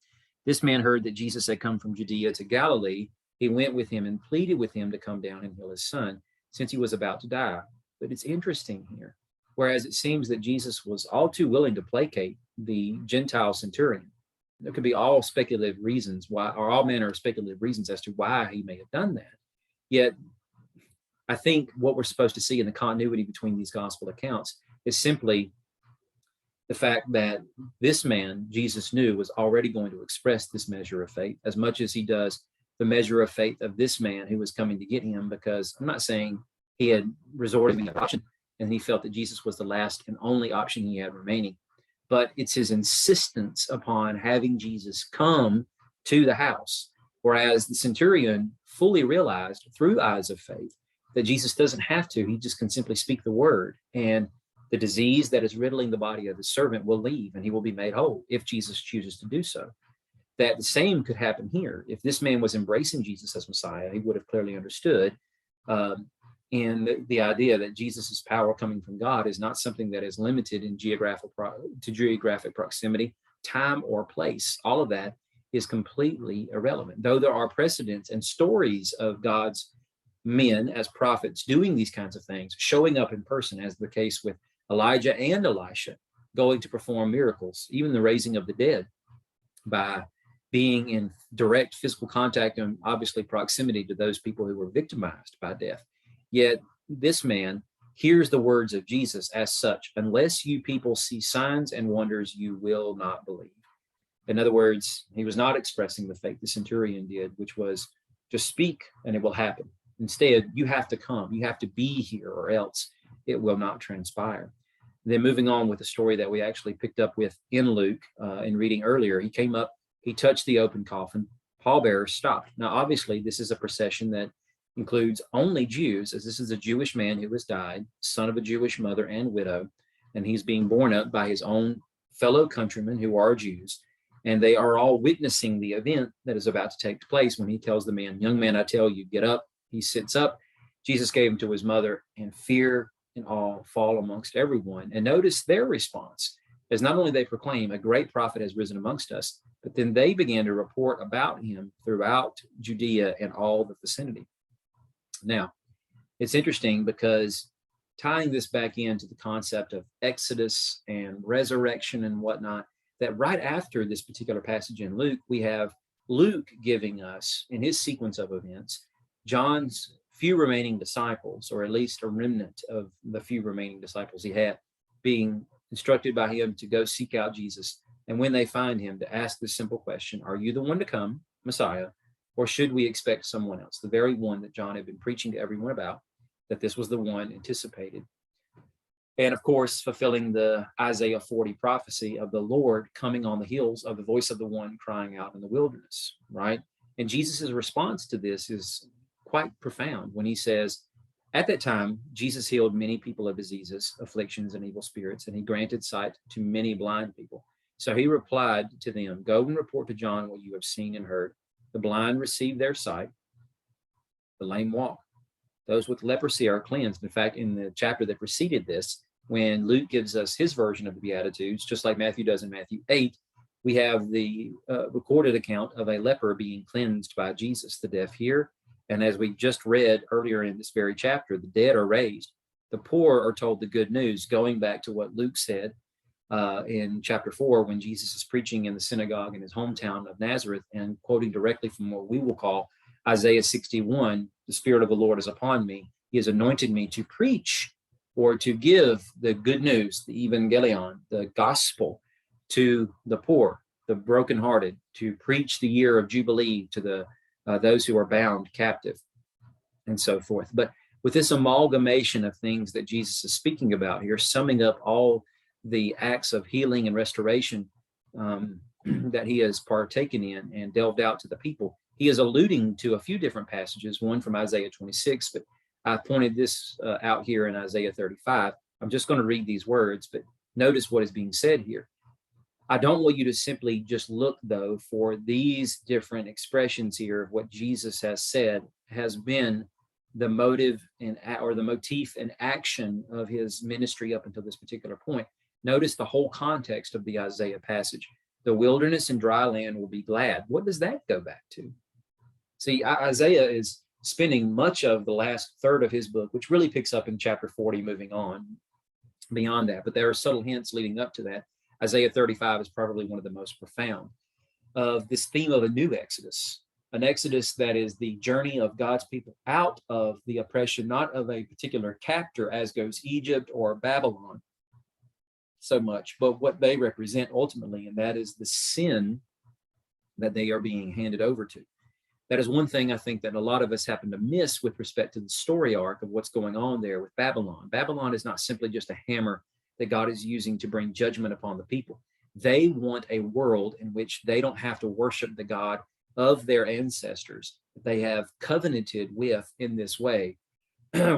This man heard that Jesus had come from Judea to Galilee. He went with him and pleaded with him to come down and heal his son, since he was about to die. But it's interesting here, whereas it seems that Jesus was all too willing to placate the Gentile centurion. There could be all speculative reasons why, or all manner of speculative reasons as to why he may have done that. Yet, I think what we're supposed to see in the continuity between these gospel accounts is simply the fact that this man, Jesus knew, was already going to express this measure of faith as much as he does the measure of faith of this man who was coming to get him, because I'm not saying he had resorted to the option and he felt that Jesus was the last and only option he had remaining, but it's his insistence upon having Jesus come to the house, whereas the centurion fully realized through eyes of faith that Jesus doesn't have to. He just can simply speak the word, and the disease that is riddling the body of the servant will leave, and he will be made whole if Jesus chooses to do so. That the same could happen here. If this man was embracing Jesus as Messiah, he would have clearly understood in the idea that Jesus's power coming from God is not something that is limited in geographic proximity, time, or place. All of that is completely irrelevant. Though there are precedents and stories of God's men as prophets doing these kinds of things, showing up in person, as the case with Elijah and Elisha, going to perform miracles, even the raising of the dead, by being in direct physical contact and obviously proximity to those people who were victimized by death. Yet this man hears the words of Jesus as such: unless you people see signs and wonders, you will not believe. In other words, he was not expressing the faith the centurion did, which was just speak and it will happen. Instead, you have to come, you have to be here, or else it will not transpire. Then moving on with the story that we actually picked up with in Luke in reading earlier, he came up, he touched the open coffin, pallbearers stopped. Now, obviously, this is a procession that includes only Jews, as this is a Jewish man who has died, son of a Jewish mother and widow, and he's being borne up by his own fellow countrymen who are Jews, and they are all witnessing the event that is about to take place when he tells the man, young man, I tell you, get up. He sits up. Jesus gave him to his mother, and fear and awe fall amongst everyone. And notice their response, as not only they proclaim a great prophet has risen amongst us, but then they began to report about him throughout Judea and all the vicinity. Now, it's interesting because tying this back into the concept of Exodus and resurrection and whatnot, that right after this particular passage in Luke, we have Luke giving us, in his sequence of events, John's few remaining disciples, or at least a remnant of the few remaining disciples he had, being instructed by him to go seek out Jesus. And when they find him, to ask this simple question, are you the one to come, Messiah, or should we expect someone else? The very one that John had been preaching to everyone about, that this was the one anticipated. And of course, fulfilling the Isaiah 40 prophecy of the Lord coming on the heels of the voice of the one crying out in the wilderness, right? And Jesus' response to this is quite profound when he says, at that time, Jesus healed many people of diseases, afflictions, and evil spirits, and he granted sight to many blind people. So he replied to them, go and report to John what you have seen and heard. The blind receive their sight, the lame walk. Those with leprosy are cleansed. In fact, in the chapter that preceded this, when Luke gives us his version of the Beatitudes, just like Matthew does in Matthew 8, we have the recorded account of a leper being cleansed by Jesus. The deaf hear, and as we just read earlier in this very chapter, the dead are raised. The poor are told the good news, going back to what Luke said in chapter 4, when Jesus is preaching in the synagogue in his hometown of Nazareth, and quoting directly from what we will call Isaiah 61, the Spirit of the Lord is upon me. He has anointed me to preach, or to give the good news, the evangelion, the gospel, to the poor, the brokenhearted, to preach the year of Jubilee to the those who are bound captive, and so forth. But with this amalgamation of things that Jesus is speaking about here, summing up all the acts of healing and restoration that he has partaken in and delved out to the people, he is alluding to a few different passages, one from Isaiah 26, but I pointed this out here in Isaiah 35. I'm just going to read these words, but notice what is being said here. I don't want you to simply just look, though, for these different expressions here of what Jesus has said has been the motive and or the motif and action of his ministry up until this particular point. Notice the whole context of the Isaiah passage. The wilderness and dry land will be glad. What does that go back to? See, Isaiah is spending much of the last third of his book, which really picks up in chapter 40, moving on beyond that. But there are subtle hints leading up to that. Isaiah 35 is probably one of the most profound of this theme of a new Exodus, an Exodus that is the journey of God's people out of the oppression, not of a particular captor as goes Egypt or Babylon so much, but what they represent ultimately, and that is the sin that they are being handed over to. That is one thing I think that a lot of us happen to miss with respect to the story arc of what's going on there with Babylon. Babylon is not simply just a hammer that God is using to bring judgment upon the people. They want a world in which they don't have to worship the God of their ancestors that they have covenanted with in this way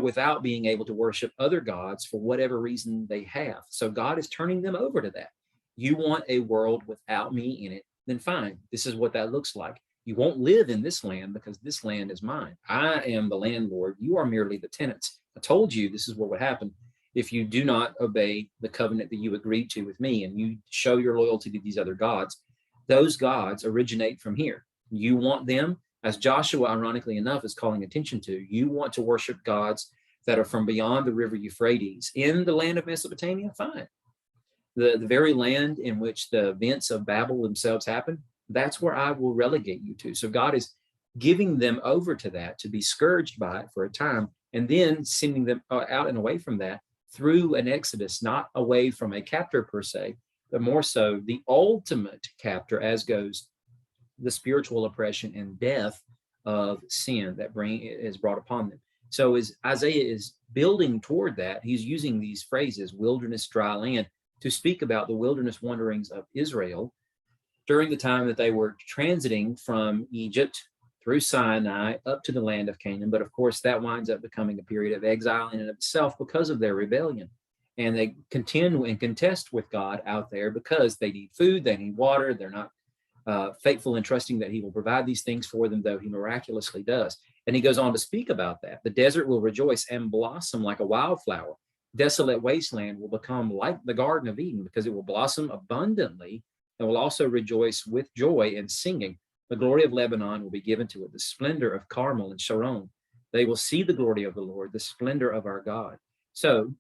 without being able to worship other gods for whatever reason they have. So God is turning them over to that. You want a world without me in it, then fine. This is what that looks like. You won't live in this land because this land is mine. I am the landlord. You are merely the tenants. I told you this is what would happen if you do not obey the covenant that you agreed to with me and you show your loyalty to these other gods. Those gods originate from here. You want them, as Joshua, ironically enough, is calling attention to. You want to worship gods that are from beyond the river Euphrates in the land of Mesopotamia? Fine. The very land in which the events of Babel themselves happened, that's where I will relegate you to. So God is giving them over to that, to be scourged by it for a time, and then sending them out and away from that through an exodus, not away from a captor per se, but more so the ultimate captor, as goes the spiritual oppression and death of sin that is brought upon them. So as Isaiah is building toward that, he's using these phrases, wilderness, dry land, to speak about the wilderness wanderings of Israel during the time that they were transiting from Egypt through Sinai up to the land of Canaan. But of course, that winds up becoming a period of exile in and of itself because of their rebellion. And they contend and contest with God out there because they need food, they need water, they're not faithful and trusting that he will provide these things for them, though he miraculously does. And he goes on to speak about that. The desert will rejoice and blossom like a wildflower. Desolate wasteland will become like the Garden of Eden because it will blossom abundantly and will also rejoice with joy and singing. The glory of Lebanon will be given to it, the splendor of Carmel and Sharon. They will see the glory of the Lord, the splendor of our God. So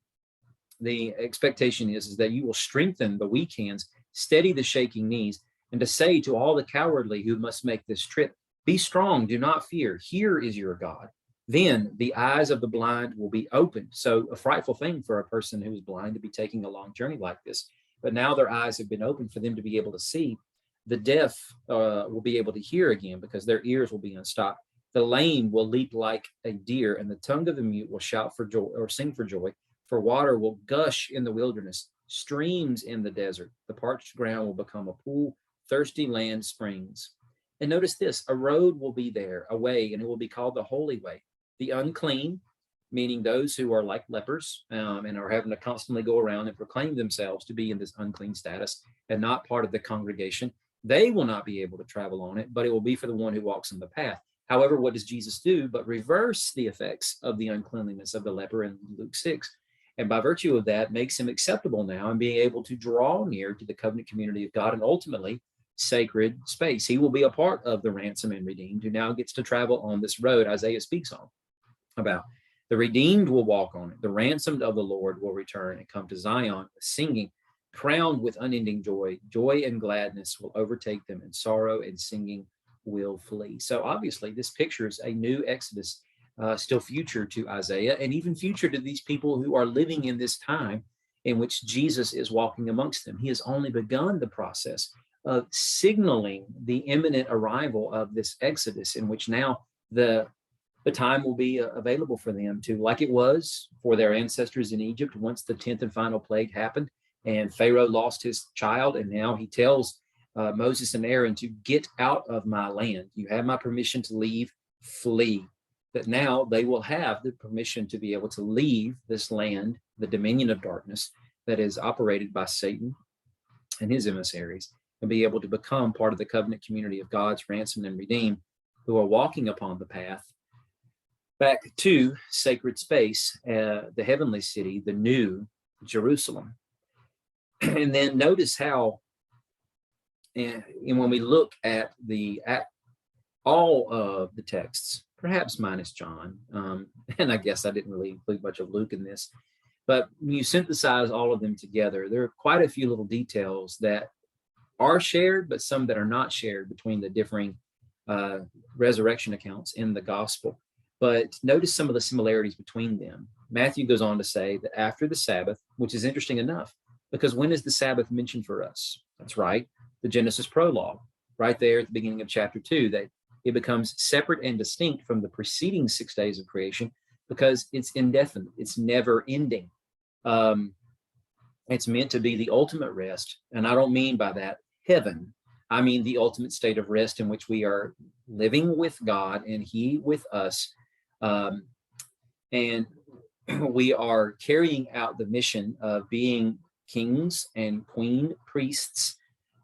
the expectation is that you will strengthen the weak hands, steady the shaking knees, and to say to all the cowardly who must make this trip, be strong, do not fear. Here is your God. Then the eyes of the blind will be opened. So a frightful thing for a person who is blind to be taking a long journey like this. But now their eyes have been opened for them to be able to see. The deaf will be able to hear again because their ears will be unstopped. The lame will leap like a deer, and the tongue of the mute will shout for joy or sing for joy. For water will gush in the wilderness, streams in the desert. The parched ground will become a pool, thirsty land springs. And notice this, a road will be there, a way, and it will be called the holy way. The unclean, meaning those who are like lepers and are having to constantly go around and proclaim themselves to be in this unclean status and not part of the congregation, they will not be able to travel on it, but it will be for the one who walks in the path. However, what does Jesus do but reverse the effects of the uncleanliness of the leper in Luke 6? And by virtue of that, makes him acceptable now and being able to draw near to the covenant community of God and ultimately sacred space. He will be a part of the ransom and redeemed who now gets to travel on this road Isaiah speaks on about. The redeemed will walk on it. The ransomed of the Lord will return and come to Zion singing, crowned with unending joy. Joy and gladness will overtake them, and sorrow and singing will flee. So obviously this pictures a new Exodus, still future to Isaiah and even future to these people who are living in this time in which Jesus is walking amongst them. He has only begun the process of signaling the imminent arrival of this Exodus, in which now the time will be available for them to, like it was for their ancestors in Egypt once the 10th and final plague happened and Pharaoh lost his child, and now he tells Moses and Aaron to get out of my land. You have my permission to leave, flee. That now they will have the permission to be able to leave this land, the dominion of darkness that is operated by Satan and his emissaries, and be able to become part of the covenant community of God's ransomed and redeemed who are walking upon the path back to sacred space, the heavenly city, the new Jerusalem. And then notice how, and when we look at all of the texts, perhaps minus John, and I guess I didn't really include much of Luke in this, but when you synthesize all of them together, there are quite a few little details that are shared, but some that are not shared between the differing resurrection accounts in the gospel. But notice some of the similarities between them. Matthew goes on to say that after the Sabbath, which is interesting enough, because when is the Sabbath mentioned for us? That's right, the Genesis prologue, right there at the beginning of chapter 2, that it becomes separate and distinct from the preceding 6 days of creation because it's indefinite, it's never ending. It's meant to be the ultimate rest. And I don't mean by that heaven. I mean the ultimate state of rest in which we are living with God and he with us. And we are carrying out the mission of being kings and queen priests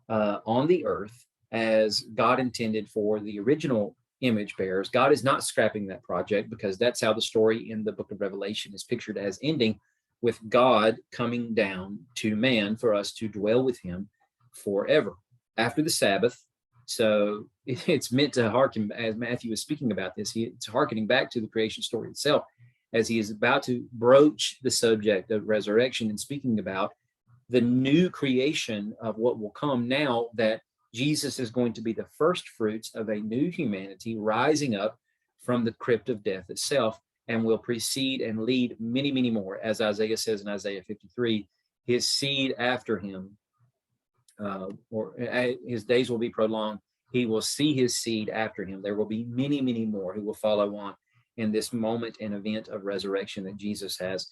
on the earth as God intended for the original image bearers. God is not scrapping that project because that's how the story in the book of Revelation is pictured as ending, with God coming down to man for us to dwell with him forever after the Sabbath. So it's meant to hearken, as Matthew is speaking about this, it's hearkening back to the creation story itself as he is about to broach the subject of resurrection and speaking about the new creation of what will come now that Jesus is going to be the first fruits of a new humanity rising up from the crypt of death itself, and will precede and lead many, many more. As Isaiah says in Isaiah 53, his seed after him his days will be prolonged. He will see his seed after him. There will be many, many more who will follow on in this moment and event of resurrection that Jesus has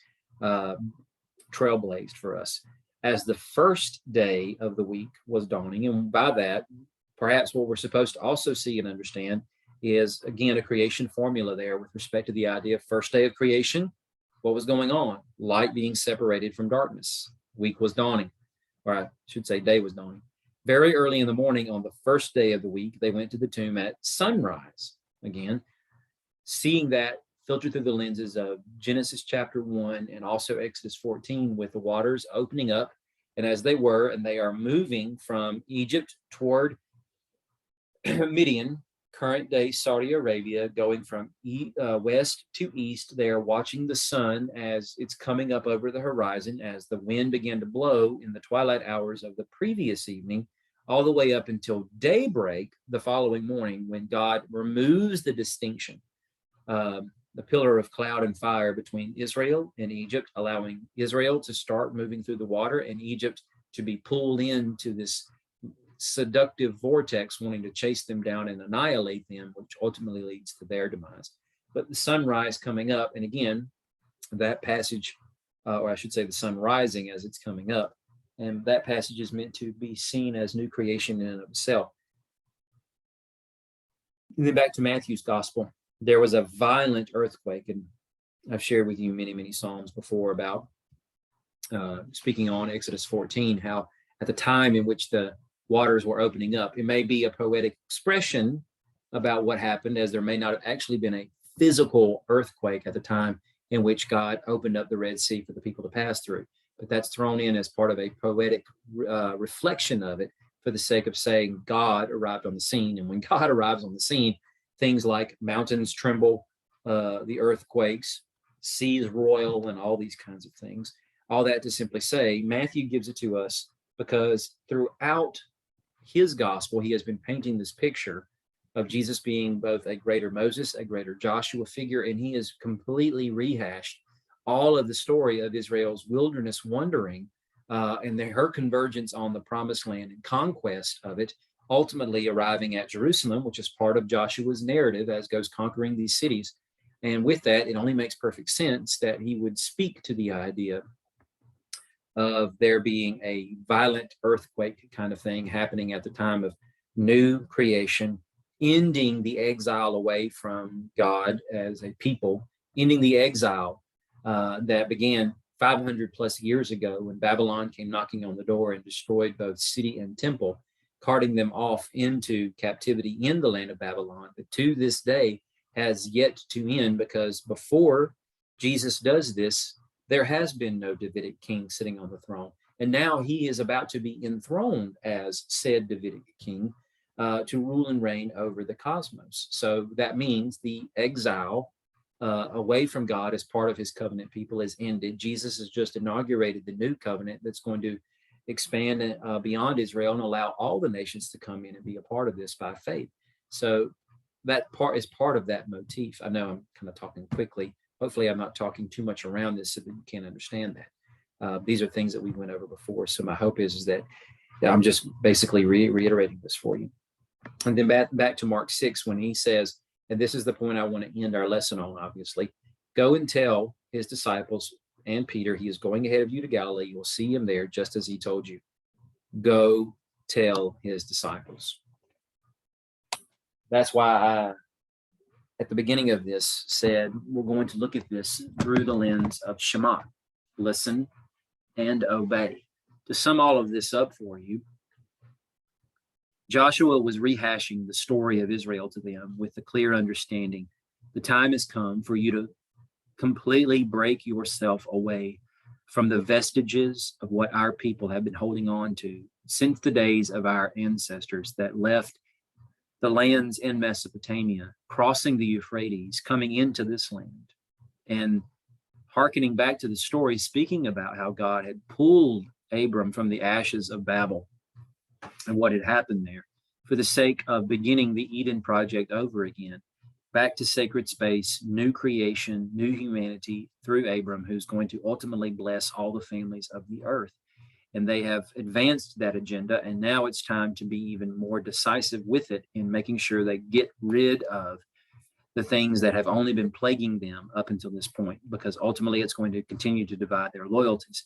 trailblazed for us. As the first day of the week was dawning, and by that, perhaps what we're supposed to also see and understand is, again, a creation formula there with respect to the idea of first day of creation. What was going on? Light being separated from darkness. Week was dawning, or I should say day was dawning. Very early in the morning on the first day of the week, they went to the tomb at sunrise. Again, seeing that filtered through the lenses of Genesis chapter 1 and also Exodus 14, with the waters opening up. And as they were, and they are moving from Egypt toward Midian, current day Saudi Arabia, going from west to east. They are watching the sun as it's coming up over the horizon, as the wind began to blow in the twilight hours of the previous evening, all the way up until daybreak the following morning, when God removes the distinction, the pillar of cloud and fire between Israel and Egypt, allowing Israel to start moving through the water and Egypt to be pulled into this seductive vortex, wanting to chase them down and annihilate them, which ultimately leads to their demise. But the sunrise coming up, and again, that passage, or I should say the sun rising as it's coming up, and that passage is meant to be seen as new creation in and of itself. And then back to Matthew's gospel, there was a violent earthquake, and I've shared with you many, many Psalms before about speaking on Exodus 14, how at the time in which the waters were opening up, it may be a poetic expression about what happened, as there may not have actually been a physical earthquake at the time in which God opened up the Red Sea for the people to pass through. But that's thrown in as part of a poetic reflection of it, for the sake of saying God arrived on the scene. And when God arrives on the scene, things like mountains tremble, the earthquakes, seas roil, and all these kinds of things. All that to simply say, Matthew gives it to us because throughout his gospel, he has been painting this picture of Jesus being both a greater Moses, a greater Joshua figure, and he has completely rehashed all of the story of Israel's wilderness wandering and her convergence on the promised land and conquest of it, ultimately arriving at Jerusalem, which is part of Joshua's narrative as goes conquering these cities. And with that, it only makes perfect sense that he would speak to the idea of there being a violent earthquake kind of thing happening at the time of new creation, ending the exile away from God as a people, ending the exile that began 500 plus years ago when Babylon came knocking on the door and destroyed both city and temple, carting them off into captivity in the land of Babylon. But to this day has yet to end, because before Jesus does this, there has been no Davidic king sitting on the throne. And now he is about to be enthroned as said Davidic king to rule and reign over the cosmos. So that means the exile away from God as part of his covenant people is ended. Jesus has just inaugurated the new covenant that's going to expand beyond Israel and allow all the nations to come in and be a part of this by faith. So that part is part of that motif. I know I'm kind of talking quickly. Hopefully I'm not talking too much around this so that you can understand that. These are things that we went over before. So my hope is that I'm just basically reiterating this for you. And then back to Mark 6, when he says, and this is the point I want to end our lesson on, obviously, go and tell his disciples and Peter, he is going ahead of you to Galilee. You'll see him there just as he told you. Go tell his disciples. That's why I, at the beginning of this, said we're going to look at this through the lens of Shema. Listen and obey. To sum all of this up for you, Joshua was rehashing the story of Israel to them with the clear understanding the time has come for you to completely break yourself away from the vestiges of what our people have been holding on to since the days of our ancestors that left the lands in Mesopotamia, crossing the Euphrates, coming into this land, and hearkening back to the story, speaking about how God had pulled Abram from the ashes of Babel and what had happened there for the sake of beginning the Eden project over again, back to sacred space, new creation, new humanity through Abram, who's going to ultimately bless all the families of the earth. and they have advanced that agenda. And now it's time to be even more decisive with it in making sure they get rid of the things that have only been plaguing them up until this point, because ultimately it's going to continue to divide their loyalties.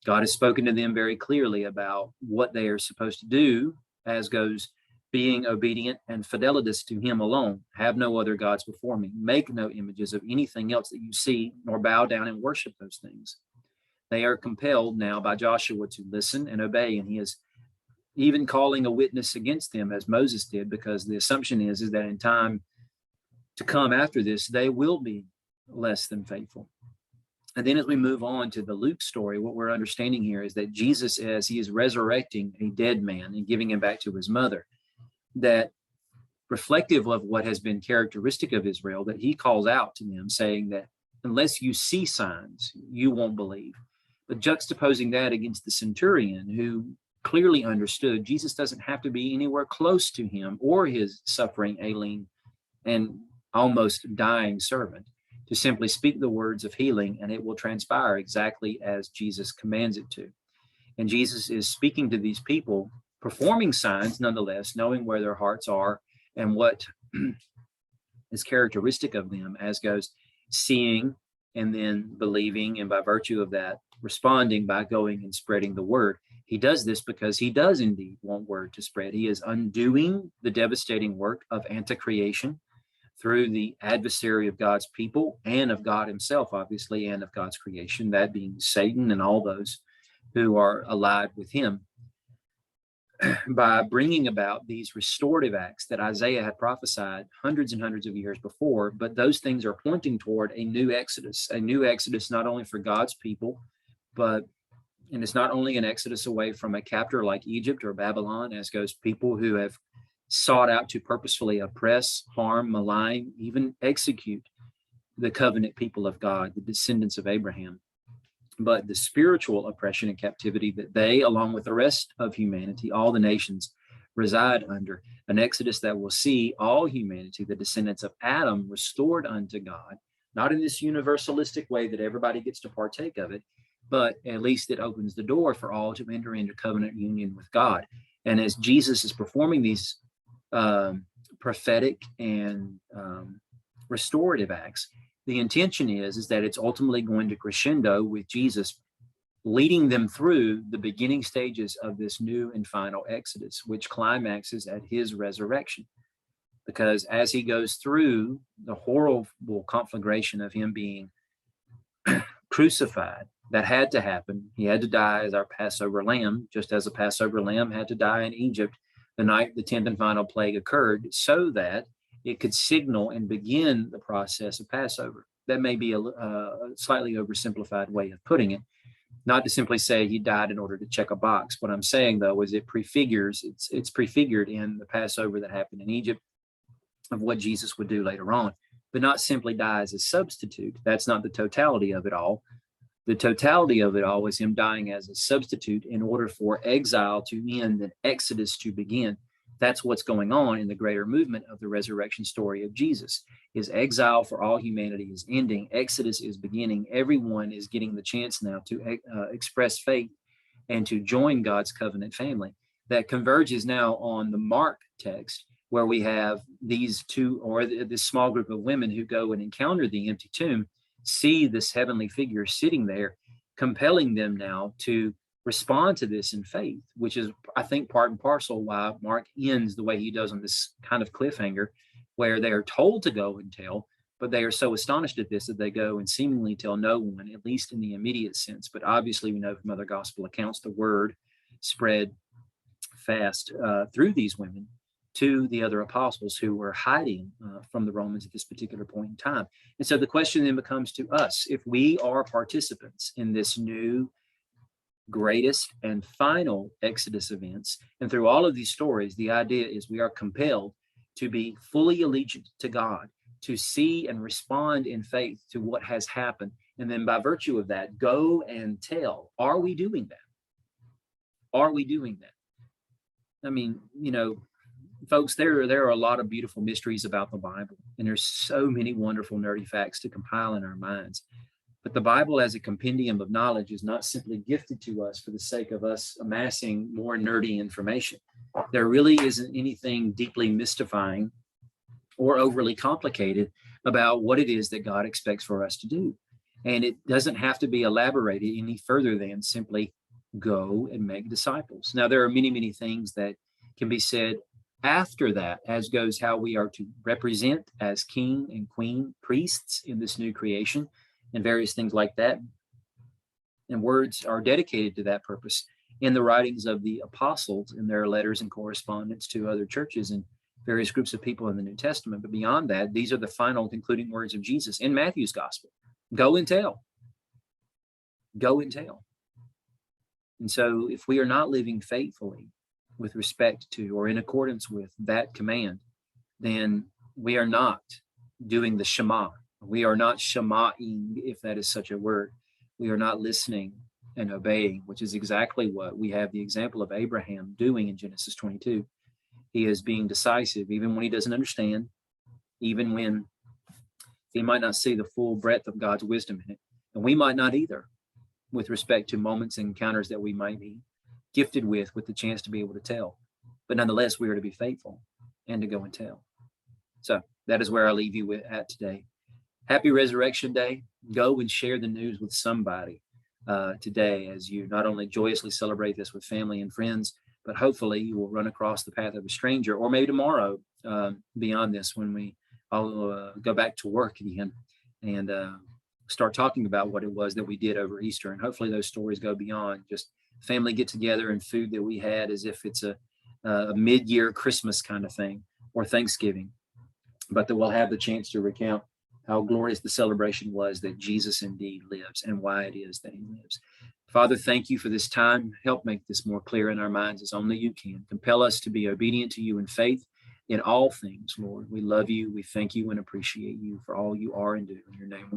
God has spoken to them very clearly about what they are supposed to do, as goes being obedient and fidelitous to him alone. Have no other gods before me. Make no images of anything else that you see, nor bow down and worship those things. They are compelled now by Joshua to listen and obey, and he is even calling a witness against them, as Moses did, because the assumption is that in time to come after this, they will be less than faithful. And then as we move on to the Luke story, what we're understanding here is that Jesus, as he is resurrecting a dead man and giving him back to his mother, that reflective of what has been characteristic of Israel, that he calls out to them saying that unless you see signs, you won't believe. But juxtaposing that against the centurion, who clearly understood Jesus doesn't have to be anywhere close to him or his suffering, ailing, and almost dying servant, to simply speak the words of healing, and it will transpire exactly as Jesus commands it to. And Jesus is speaking to these people, performing signs nonetheless, knowing where their hearts are and what is characteristic of them, as goes seeing and then believing, and by virtue of that, responding by going and spreading the word. He does this because he does indeed want word to spread. He is undoing the devastating work of anti-creation through the adversary of God's people and of God himself, obviously, and of God's creation, that being Satan and all those who are allied with him, by bringing about these restorative acts that Isaiah had prophesied hundreds and hundreds of years before. But those things are pointing toward a new exodus not only for God's people, and it's not only an exodus away from a captor like Egypt or Babylon, as goes people who have sought out to purposefully oppress, harm, malign, even execute the covenant people of God, the descendants of Abraham. But the spiritual oppression and captivity that they, along with the rest of humanity, all the nations, reside under, an exodus that will see all humanity, the descendants of Adam, restored unto God, not in this universalistic way that everybody gets to partake of it, but at least it opens the door for all to enter into covenant union with God. And as Jesus is performing these prophetic and restorative acts, the intention is that it's ultimately going to crescendo with Jesus leading them through the beginning stages of this new and final exodus, which climaxes at his resurrection. Because as he goes through the horrible conflagration of him being crucified, that had to happen. He had to die as our Passover lamb, just as a Passover lamb had to die in Egypt the night the 10th and final plague occurred, so that it could signal and begin the process of Passover. That may be a slightly oversimplified way of putting it. Not to simply say he died in order to check a box. What I'm saying, though, is it's prefigured in the Passover that happened in Egypt of what Jesus would do later on, but not simply die as a substitute. That's not the totality of it all. The totality of it all is him dying as a substitute in order for exile to end and exodus to begin. That's what's going on in the greater movement of the resurrection story of Jesus. His exile for all humanity is ending. Exodus is beginning. Everyone is getting the chance now to express faith and to join God's covenant family. That converges now on the Mark text, where we have these two, or this small group of women who go and encounter the empty tomb, see this heavenly figure sitting there, compelling them now to respond to this in faith, which is, I think, part and parcel why Mark ends the way he does on this kind of cliffhanger, where they are told to go and tell, but they are so astonished at this that they go and seemingly tell no one, at least in the immediate sense. But obviously we know from other gospel accounts, the word spread fast through these women to the other apostles who were hiding from the Romans at this particular point in time. And so the question then becomes to us, if we are participants in this new, greatest, and final Exodus events, and through all of these stories, the idea is we are compelled to be fully allegiant to God, to see and respond in faith to what has happened, and then by virtue of that, go and tell. Are we doing that? Are we doing that? I mean, folks, there are a lot of beautiful mysteries about the Bible, and there's so many wonderful nerdy facts to compile in our minds. But the Bible as a compendium of knowledge is not simply gifted to us for the sake of us amassing more nerdy information. There really isn't anything deeply mystifying or overly complicated about what it is that God expects for us to do. And it doesn't have to be elaborated any further than simply go and make disciples. Now, there are many, many things that can be said after that, as goes how we are to represent as king and queen priests in this new creation and various things like that. And words are dedicated to that purpose in the writings of the apostles in their letters and correspondence to other churches and various groups of people in the New Testament. But beyond that, these are the final concluding words of Jesus in Matthew's gospel. Go and tell. Go and tell. And so if we are not living faithfully with respect to or in accordance with that command, then we are not doing the Shema. We are not Shema'ing, if that is such a word. We are not listening and obeying, which is exactly what we have the example of Abraham doing in Genesis 22. He is being decisive, even when he doesn't understand, even when he might not see the full breadth of God's wisdom in it. And we might not either, with respect to moments and encounters that we might be gifted with the chance to be able to tell. But nonetheless, we are to be faithful and to go and tell. So that is where I leave you at today. Happy Resurrection Day. Go and share the news with somebody today as you not only joyously celebrate this with family and friends, but hopefully you will run across the path of a stranger, or maybe tomorrow beyond this when we all go back to work again and start talking about what it was that we did over Easter. And hopefully those stories go beyond just family get together and food that we had as if it's a mid-year Christmas kind of thing or Thanksgiving, but that we'll have the chance to recount how glorious the celebration was that Jesus indeed lives and why it is that he lives. Father, thank you for this time. Help make this more clear in our minds as only you can. Compel us to be obedient to you in faith in all things, Lord. We love you. We thank you and appreciate you for all you are and do. In your name.